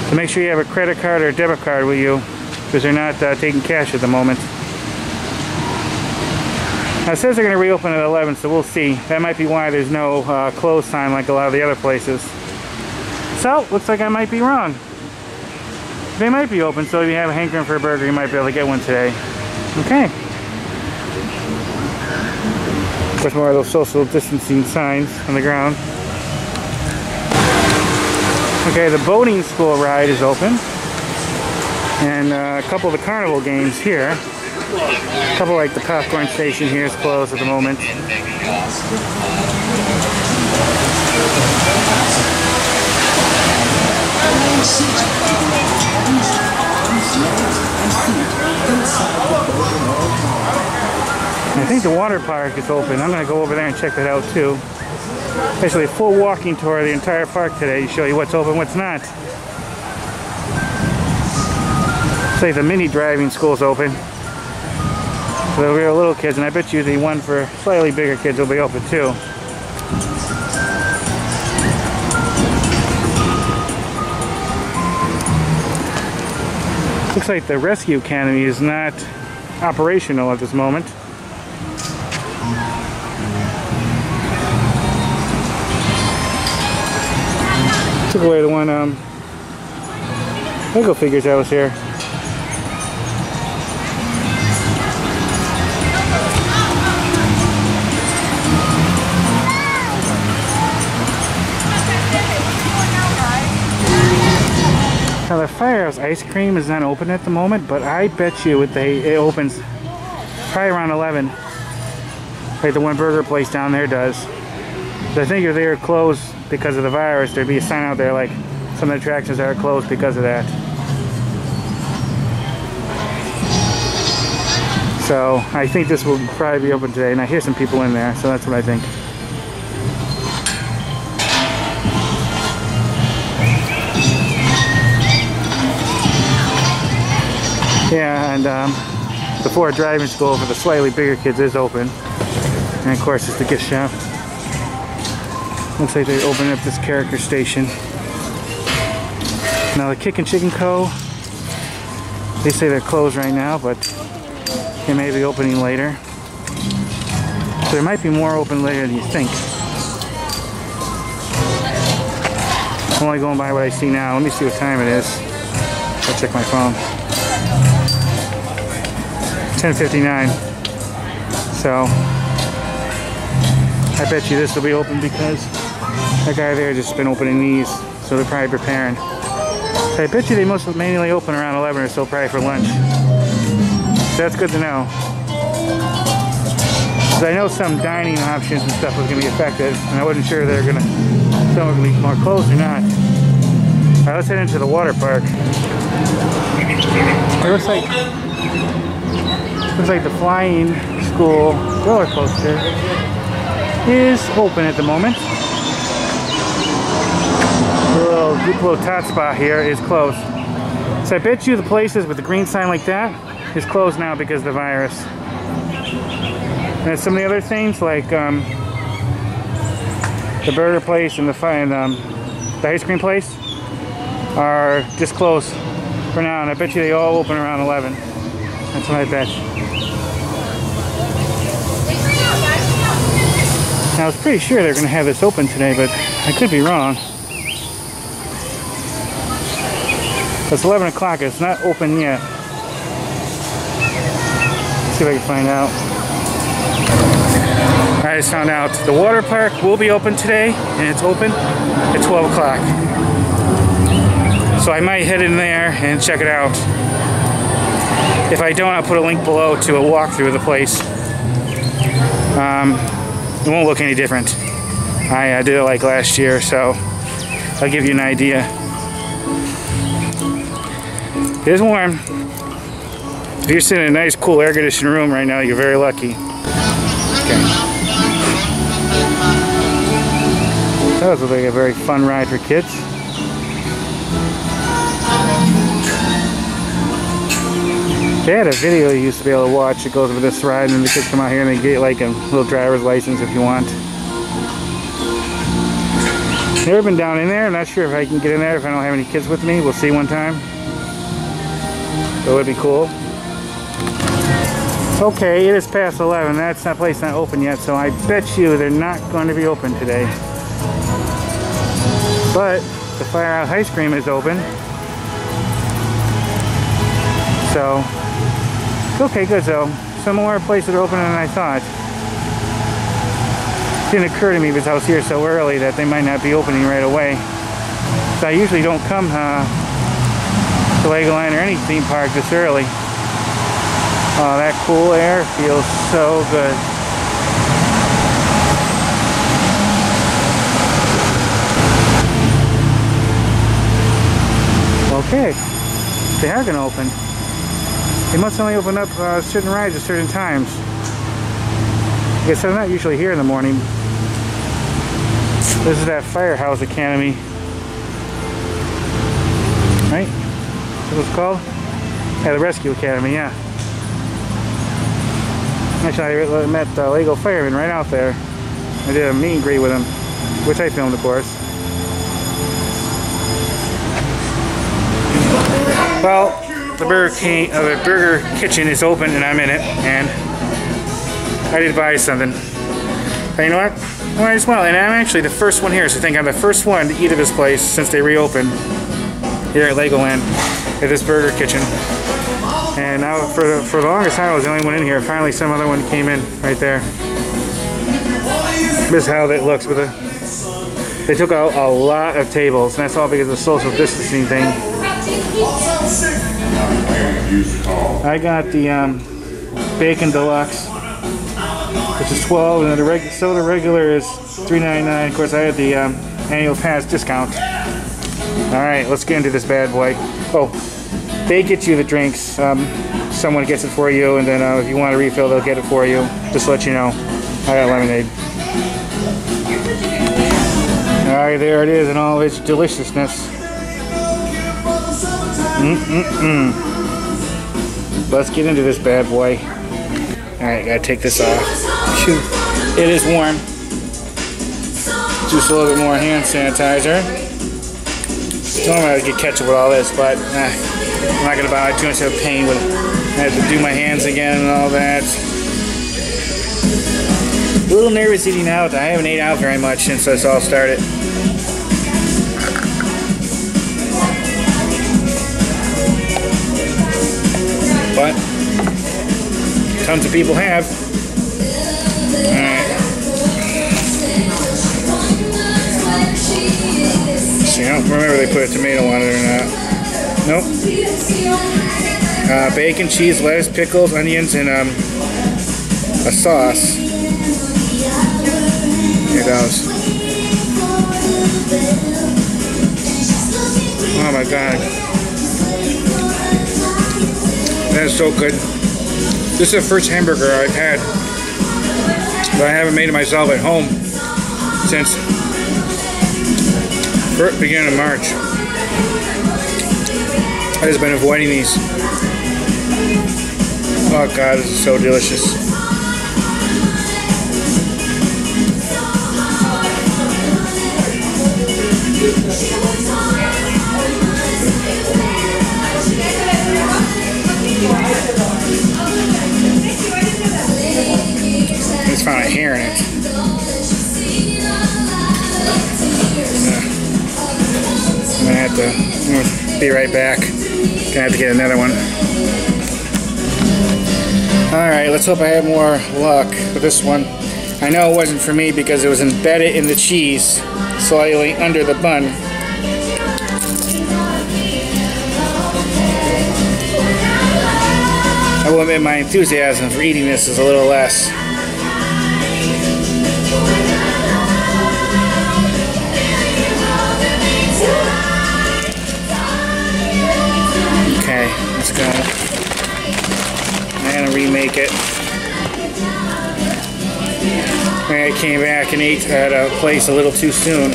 So make sure you have a credit card or a debit card with you, because they're not taking cash at the moment. Now it says they're going to reopen at 11, so we'll see. That might be why there's no close time like a lot of the other places. So, looks like I might be wrong. They might be open, so if you have a hankering for a burger, you might be able to get one today. Okay. Of course, more of those social distancing signs on the ground. Okay, the boating school ride is open. And a couple of the carnival games here. A couple like the popcorn station here is closed at the moment. I think the water park is open. I'm going to go over there and check that out too. Basically a full walking tour of the entire park today to show you what's open, what's not. Say the mini driving school's open. So we are little kids, and I bet you the one for slightly bigger kids will be open too. Looks like the Rescue Academy is not operational at this moment. Took away the one Lego figures that was here. Now the Firehouse ice cream is not open at the moment, but I bet you it opens probably around 11. Like the one burger place down there does. So I think if they were closed because of the virus, there'd be a sign out there like some of the attractions are closed because of that. So I think this will probably be open today, and I hear some people in there, so that's what I think. Yeah, and the Ford driving school for the slightly bigger kids is open. And of course it's the gift shop. Looks like they opened up this character station. Now the Kick and Chicken Co., they say they're closed right now, but they may be opening later. So there might be more open later than you think. I'm only going by what I see now. Let me see what time it is. I'll check my phone. 10:59. So I bet you this will be open because that guy there just been opening these, so they're probably preparing. So I bet you they must manually open around 11 or so, probably for lunch. So that's good to know. Because I know some dining options and stuff was going to be affected, and I wasn't sure they're gonna, some are going to be more closed or not. All right, let's head into the water park. It looks like the Flying School roller coaster is open at the moment. The little tot spot here is closed. So I bet you the places with the green sign like that is closed now because of the virus. And some of the other things like the burger place and the ice cream place are just closed for now, and I bet you they all open around 11. That's what I bet. Now I was pretty sure they're going to have this open today, but I could be wrong. It's 11 o'clock, it's not open yet. Let's see if I can find out. I just found out the water park will be open today, and it's open at 12 o'clock. So I might head in there and check it out. If I don't, I'll put a link below to a walkthrough of the place. It won't look any different. I did it like last year, so I'll give you an idea. It is warm. If you're sitting in a nice, cool, air-conditioned room right now, you're very lucky. Okay. That was like a very fun ride for kids. They had a video you used to be able to watch that goes over this ride, and then the kids come out here and they get like a little driver's license if you want. Never been down in there. I'm not sure if I can get in there if I don't have any kids with me. We'll see one time. That would be cool. Okay, it is past 11. That's not place not open yet, so I bet you they're not going to be open today. But the Firehouse Ice Cream is open. So, okay, good. So, some more places are open than I thought. It didn't occur to me because I was here so early that they might not be opening right away. So I usually don't come to Legoland or any theme park this early. Oh, that cool air feels so good. Okay, they are going to open. They must only open up certain rides at certain times. I guess I'm not usually here in the morning. This is that Firehouse Academy. Right? That's what it's called? Yeah, the Rescue Academy, yeah. Actually, I met Lego Fireman right out there. I did a meet and greet with him, which I filmed, of course. Well, the Burger Kitchen is open and I'm in it, and I did buy something. But you know what? Well, I just want to, and I'm actually the first one here, so I think I'm the first one to eat at this place since they reopened here at Legoland at this Burger Kitchen. And now for the longest time I was the only one in here. Finally some other one came in right there. This is how that looks with they took out a lot of tables, and that's all because of the social distancing thing. I got the Bacon Deluxe, which is $12, and the soda regular is $3.99. Of course, I had the annual pass discount. Alright, let's get into this bad boy. Oh, they get you the drinks. Someone gets it for you, and then if you want a refill, they'll get it for you. Just to let you know. I got lemonade. Alright, there it is in all its deliciousness. Let's get into this bad boy. Alright, gotta take this off. Shoot. It is warm. Just a little bit more hand sanitizer. Don't know how to get ketchup with all this, but I'm not gonna bother too much of a pain with it. I have to do my hands again and all that. A little nervous eating out. I haven't ate out very much since this all started. But tons of people have. Alright. So I don't remember if they put a tomato on it or not. Nope. Bacon, cheese, lettuce, pickles, onions, and a sauce. Here it goes. Oh my god. That is so good. This is the first hamburger I've had that I haven't made it myself at home since the beginning of March. I've just been avoiding these. Oh god, this is so delicious. I just found a hair in it. I'm gonna have to be right back. Gonna have to get another one. Alright, let's hope I have more luck with this one. I know it wasn't for me because it was embedded in the cheese, slightly under the bun. I will admit my enthusiasm for eating this is a little less. Okay, let's go. I'm gonna remake it. I came back and ate at a place a little too soon.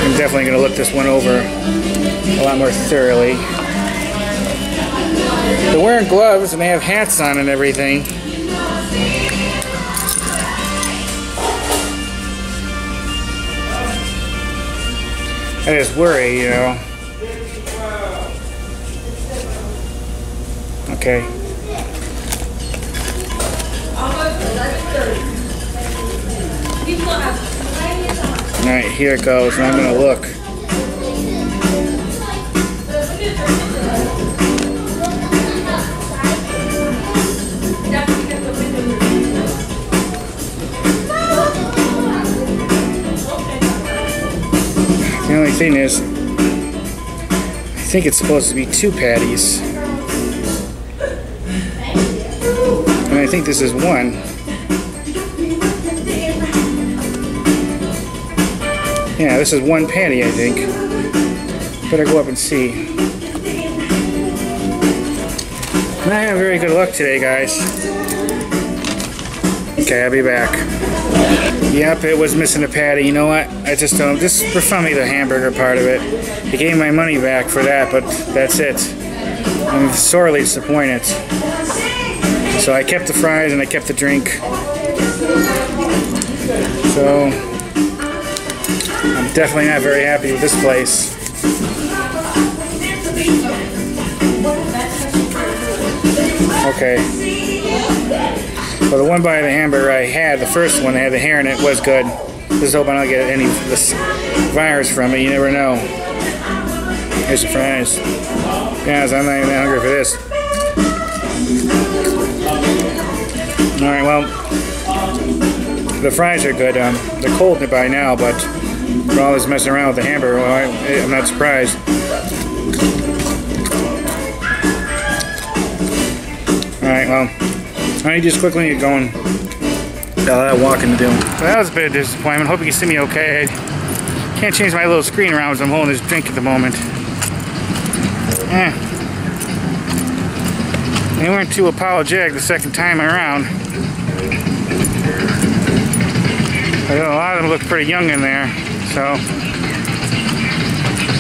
I'm definitely gonna look this one over a lot more thoroughly. They're wearing gloves and they have hats on and everything. I just worry, you know. Okay. Alright, here it goes, and I'm gonna look. The only thing is, I think it's supposed to be 2 patties. And I think this is 1. Yeah, this is 1 patty, I think. Better go up and see. I'm not having very good luck today, guys. Okay, I'll be back. Yep, it was missing a patty. You know what? I just don't. Just refund me the hamburger part of it. They gave my money back for that, but that's it. I'm sorely disappointed. So I kept the fries and I kept the drink. So I'm definitely not very happy with this place. Okay. Well, the one bite of the hamburger I had, the first one that had the hair in it, was good. Just hoping I don't get any of this virus from it. You never know. Here's the fries. Guys, I'm not even that hungry for this. Alright, well, the fries are good. They're cold by now, but for all this messing around with the hamburger, well, I'm not surprised. Alright, well, I just quickly get going. Got a lot of walking to do. So that was a bit of disappointment. Hope you can see me okay. I can't change my little screen around as I'm holding this drink at the moment. They weren't too apologetic the second time around. I know a lot of them look pretty young in there, so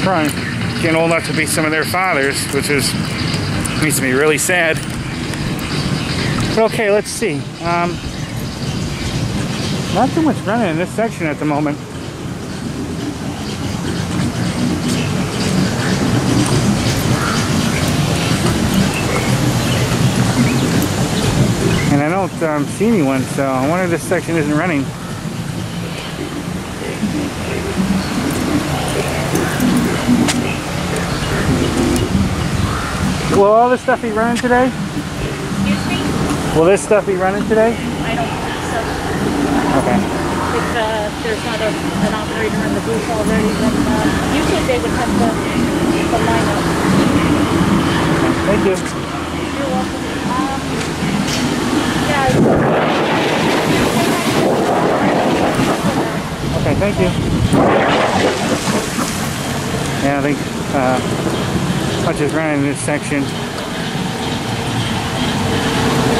probably getting old enough to be some of their fathers, which makes me really sad. But okay, let's see. Not too much running in this section at the moment. And I don't see anyone, so I wonder if this section isn't running. Will all this stuff be running today? Excuse me? Will this stuff be running today? I don't think so. Okay. If there's not an operator in the booth already, then usually they would have the lineup. Thank you. You're welcome. Okay, thank you. Yeah, I think much is running in this section.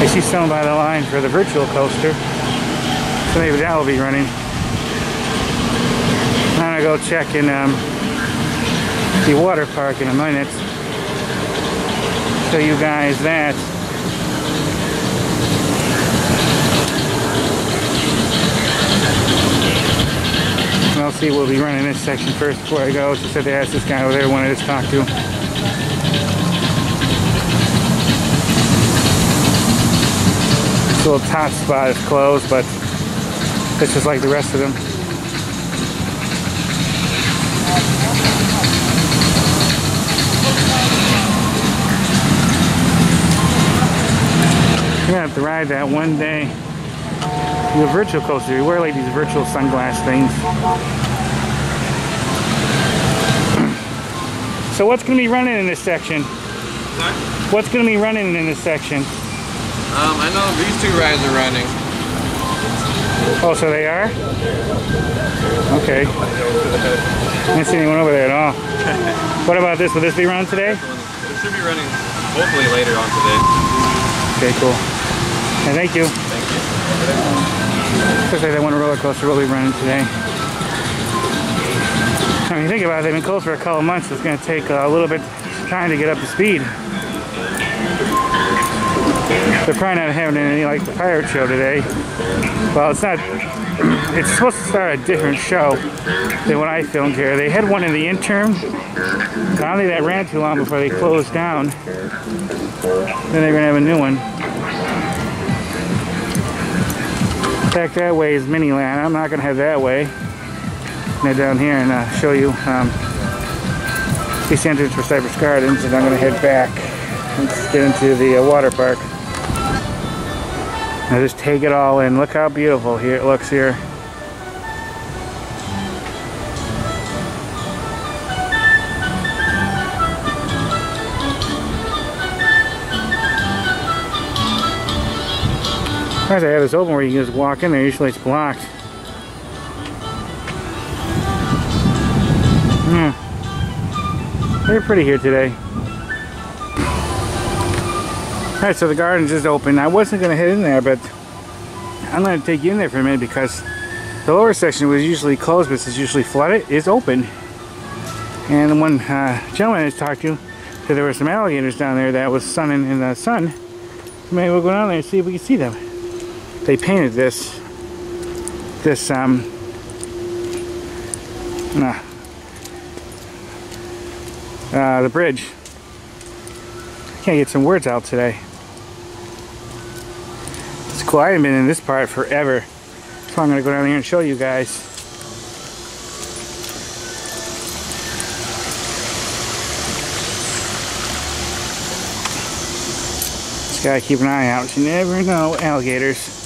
I see someone by the line for the virtual coaster, so maybe that will be running. I'm gonna go check in the water park in a minute. Show you guys that. I'll see we'll be running this section first before I go. She said to ask this guy over there I wanted to talk to. This little top spot is closed, but it's just like the rest of them. You're gonna have to ride that one day. The virtual coaster, you wear like these virtual sunglass things. So what's going to be running in this section? Sorry? What's going to be running in this section? I know these 2 rides are running. Oh, so they are? Okay. I didn't see anyone over there at all. What about this? Will this be running today? It should be running hopefully later on today. Okay, cool. And thank you. Thank you. Looks like that one roller coaster will be running today. I mean, think about it, they've been closed for a couple of months, so it's going to take a little bit of time to get up to speed. They're probably not having any like the pirate show today. Well, it's not it's supposed to start a different show than what I filmed here. They had one in the interim. I don't think that ran too long before they closed down. Then they're gonna have a new one. Back that way is Miniland. I'm not gonna head that way. I'm gonna head down here and show you this entrance for Cypress Gardens, and I'm gonna head back and get into the water park. Now just take it all in. Look how beautiful here it looks here. Sometimes I have this open where you can just walk in there. Usually it's blocked. Very pretty here today. Alright, so the garden's just open. I wasn't going to head in there, but I'm going to take you in there for a minute because the lower section was usually closed, but it's usually flooded. It's open. And the one gentleman I talked to said there were some alligators down there that was sunning in the sun. So maybe we'll go down there and see if we can see them. They painted the bridge. Can't get some words out today. It's cool. I haven't been in this part forever, so I'm going to go down here and show you guys. Just gotta keep an eye out. You never know, alligators.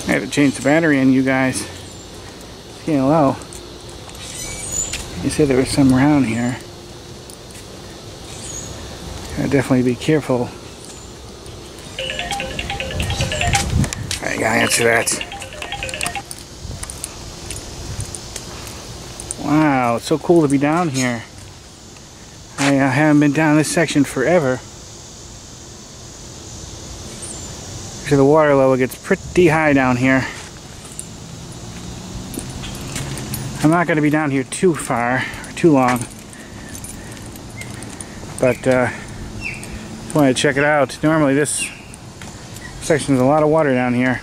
I had to change the battery in, you guys. It's getting low. You said there was some around here. Gotta definitely be careful. I gotta answer that. Wow, it's so cool to be down here. I haven't been down this section forever. The water level gets pretty high down here. I'm not going to be down here too far or too long, but just wanted to check it out. Normally this section is a lot of water down here.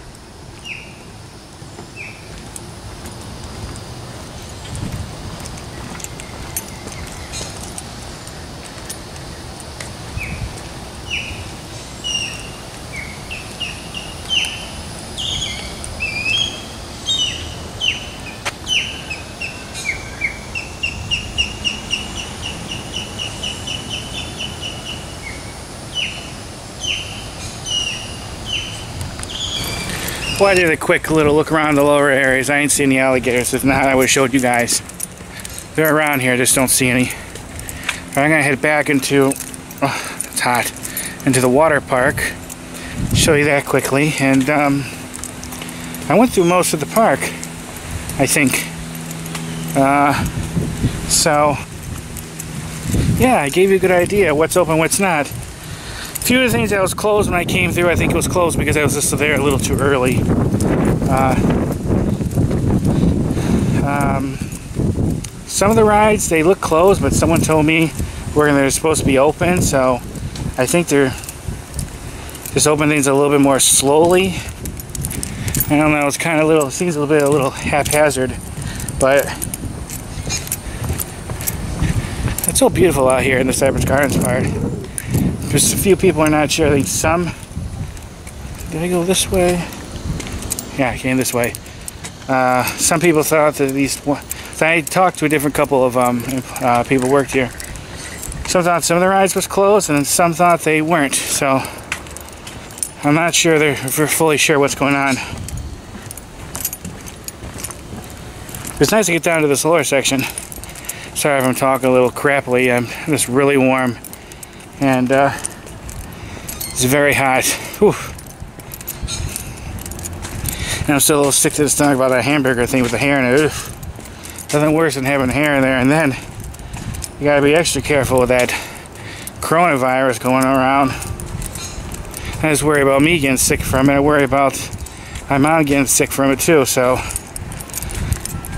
Well, I did a quick little look around the lower areas. I ain't seen any alligators. If not, I would have showed you guys. They're around here, just don't see any. But I'm gonna head back into, oh, it's hot, into the water park. Show you that quickly. And I went through most of the park, I think. So, yeah, I gave you a good idea what's open, what's not. A few of the things that was closed when I came through, I think it was closed because I was just there a little too early. Some of the rides, they look closed, but someone told me they're supposed to be open, so I think they're just open things a little bit more slowly. I don't know, it's kind of seems a little haphazard, but it's so beautiful out here in the Cypress Gardens part. There's a few people are not sure. I think some. Did I go this way? Yeah, I came this way. Some people thought that these. I talked to a different couple of people who worked here. Some thought some of the rides was closed, and some thought they weren't. So I'm not sure they're fully sure what's going on. It's nice to get down to this lower section. Sorry if I'm talking a little crappily. I'm just really warm. And it's very hot. Whew. And I'm still a little sick to the stomach about that hamburger thing with the hair in it. Ugh. Nothing worse than having hair in there. And then you gotta be extra careful with that coronavirus going around. I just worry about me getting sick from it. I worry about my mom getting sick from it too. So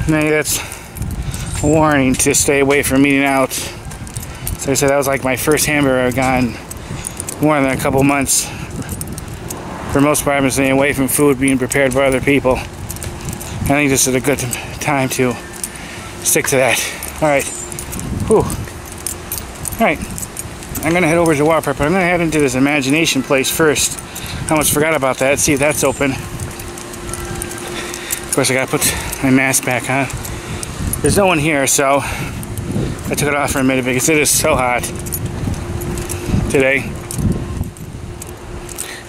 maybe that's a warning to stay away from eating out. So I said that was like my first hamburger I've gotten more than a couple months. For most part, I've been staying away from food being prepared by other people. I think this is a good time to stick to that. Alright. Whew. Alright. I'm going to head over to the water park, but I'm going to head into this imagination place first. I almost forgot about that. See if that's open. Of course, I got to put my mask back on. There's no one here, so I took it off for a minute because it is so hot today.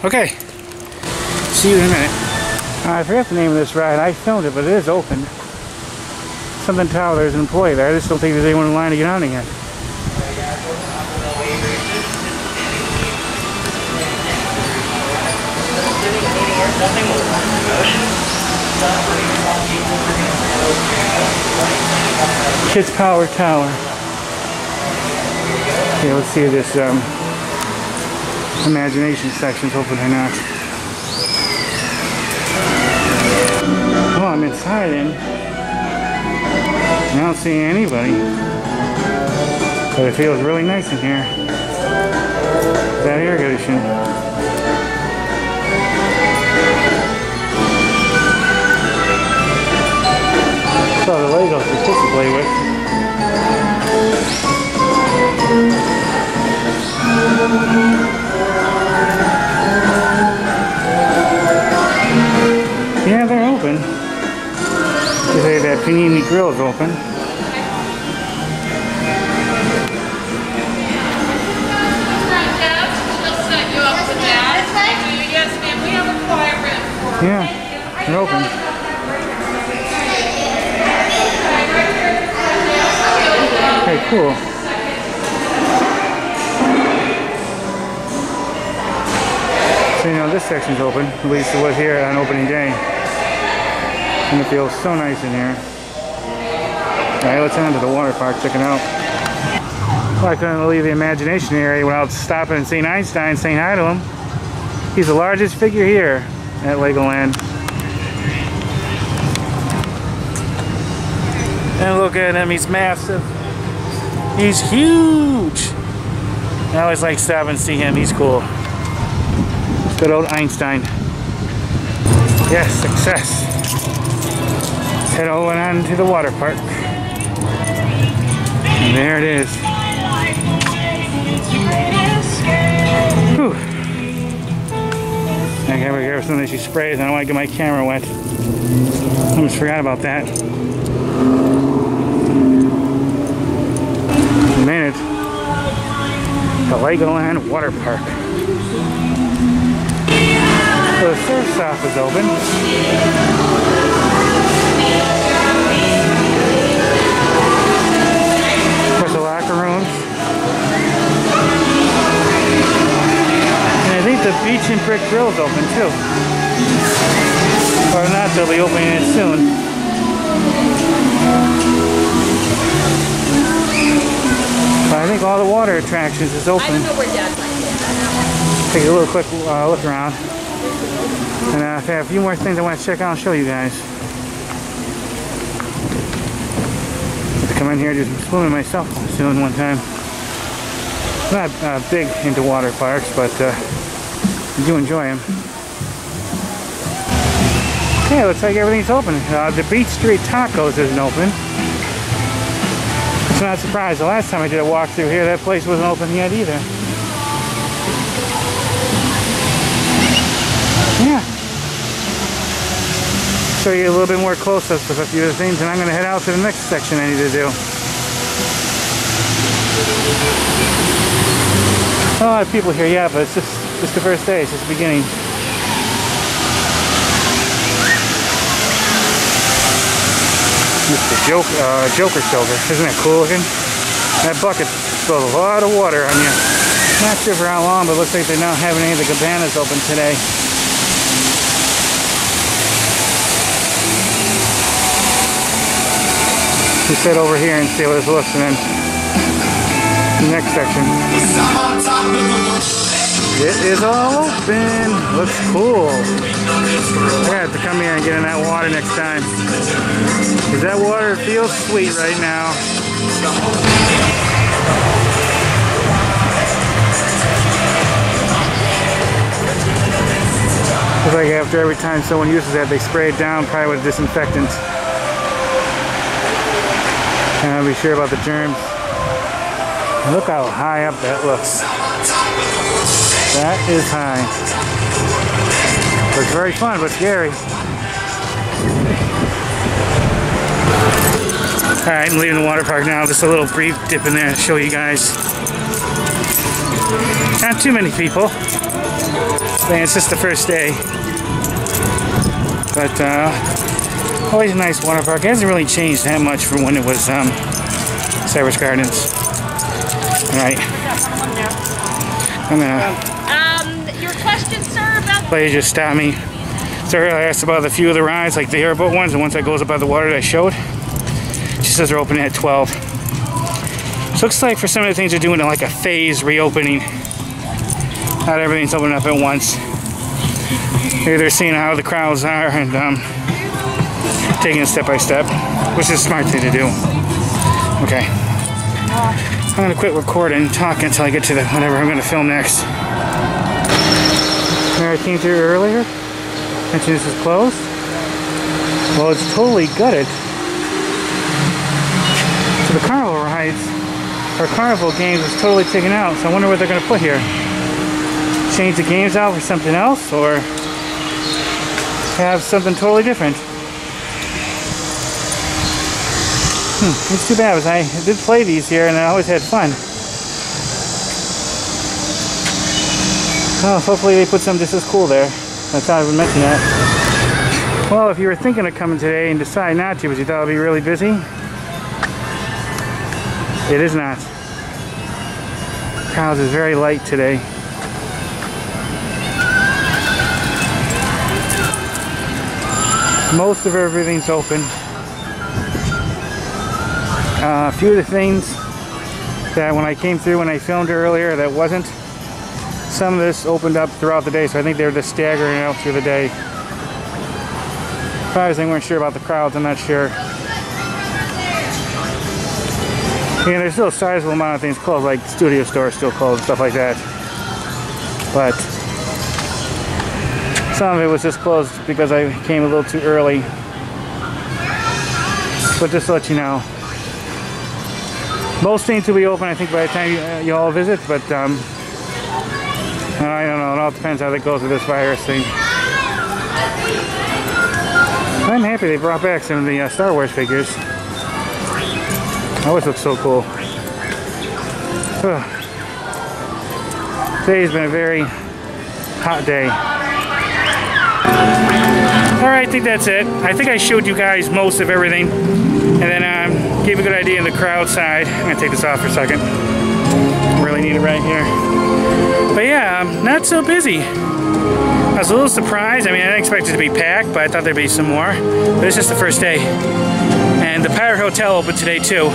Okay. See you in a minute. I forgot the name of this ride. I filmed it, but it is open. Something Tower, there's an employee there. I just don't think there's anyone in line to get on again. Kids Power Tower. Okay, let's see if this imagination section's open or not. Oh, I'm inside and I don't see anybody. But it feels really nice in here. That air conditioning. So the Legos are just to play with. Yeah, they're open. They say that Panini Grill is open. Yeah, they're open. Okay, cool. So you know this section's open, at least it was here on opening day. And it feels so nice in here. Alright, let's head into the water park, check it out. Well, I couldn't leave the imagination area without stopping and seeing Einstein, saying hi to him. He's the largest figure here at Legoland. And look at him, he's massive. He's huge. I always like to stop and see him, he's cool. Good old Einstein. Yes, success. Let's head over on to the water park. And there it is. Whew. I gotta be careful when she sprays. I don't want to get my camera wet. I almost forgot about that. A minute. The Legoland Water Park. So the surf stop is open. Of course, the locker rooms. And I think the Beach and Brick Grill is open too. Or not, they'll be opening it soon. But I think all the water attractions is open. I don't know where Dad's like. Take a little quick look around. And if I have a few more things I want to check out, I'll show you guys. To come in here and do some swimming myself soon one time. I'm not big into water parks, but I do enjoy them. Okay, looks like everything's open. The Beach Street Tacos isn't open. It's not a surprise. The last time I did a walkthrough here, that place wasn't open yet either. Yeah. Show you a little bit more close-ups with a few of the things, and I'm going to head out to the next section I need to do. A lot of people here, yeah, but it's just the first day. It's just the beginning. It's the Joker Silver. Isn't that cool looking? That bucket spilled a lot of water on you. Not sure for how long, but it looks like they're not having any of the cabanas open today. Just head over here and see how this looks, and then the next section. It is all open. Looks cool. I gotta have to come here and get in that water next time, because that water feels sweet right now. Looks like after every time someone uses that, they spray it down probably with disinfectant. And I'll be sure about the germs. Look how high up that looks. That is high. Looks very fun, but scary. Alright, I'm leaving the water park now. Just a little brief dip in there to show you guys. Not too many people. It's just the first day. But always a nice water park. It hasn't really changed that much from when it was Cypress Gardens. Alright. I'm gonna your question, sir, about let you just stop me. So I asked about a few of the rides, like the airboat ones, the ones that goes above the water that I showed. She says they're opening at 12. So looks like for some of the things they're doing like a phase reopening. Not everything's opening up at once. Maybe they're seeing how the crowds are and taking it step by step, which is a smart thing to do. Okay. I'm gonna quit recording and talking until I get to whatever I'm gonna film next. There, I came through earlier. Mentioned this is closed. Well, it's totally gutted. So the carnival rides, or carnival games, is totally taken out. So I wonder what they're gonna put here. Change the games out for something else, or have something totally different. It's too bad, because I did play these here and I always had fun. Oh, hopefully they put something just as cool there. I thought I would mention that. Well, if you were thinking of coming today and decide not to because you thought it would be really busy, it is not. Crowds is very light today. Most of everything's open. A few of the things that when I came through, when I filmed earlier, that wasn't. Some of this opened up throughout the day, so I think they're just staggering out through the day. Probably they weren't sure about the crowds, I'm not sure. Yeah, there's still a sizable amount of things closed, like studio stores still closed, stuff like that. But some of it was just closed because I came a little too early. But just to let you know. Most things will be open, I think, by the time you all visit, but I don't know. It all depends how that goes with this virus thing. I'm happy they brought back some of the Star Wars figures. Always looks so cool. Today's been a very hot day. Alright, I think that's it. I think I showed you guys most of everything. And then gave a good idea of the crowd side. I'm going to take this off for a second. Really need it right here. But yeah, not so busy. I was a little surprised. I mean, I didn't expect it to be packed, but I thought there'd be some more. But it's just the first day. And the Pirate Hotel opened today too.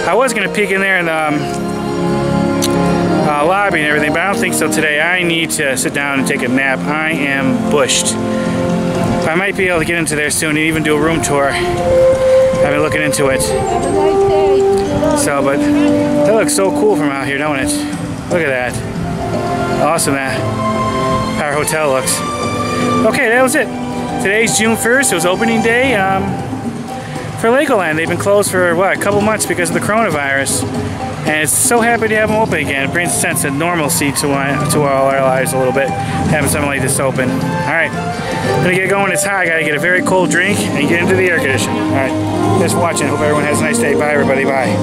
I was going to peek in there in the lobby and everything, but I don't think so today. I need to sit down and take a nap. I am bushed. I might be able to get into there soon and even do a room tour. I've been looking into it. So, but that looks so cool from out here, don't it? Look at that. Awesome that our hotel looks. Okay, that was it. Today's June 1st. It was opening day for Legoland. They've been closed for, what, a couple months because of the coronavirus. And it's so happy to have them open again. It brings a sense of normalcy to all our lives a little bit, having something like this open. Alright, I'm gonna get going. It's hot. I gotta get a very cold drink and get into the air conditioning. Alright, thanks for watching. Hope everyone has a nice day. Bye, everybody. Bye.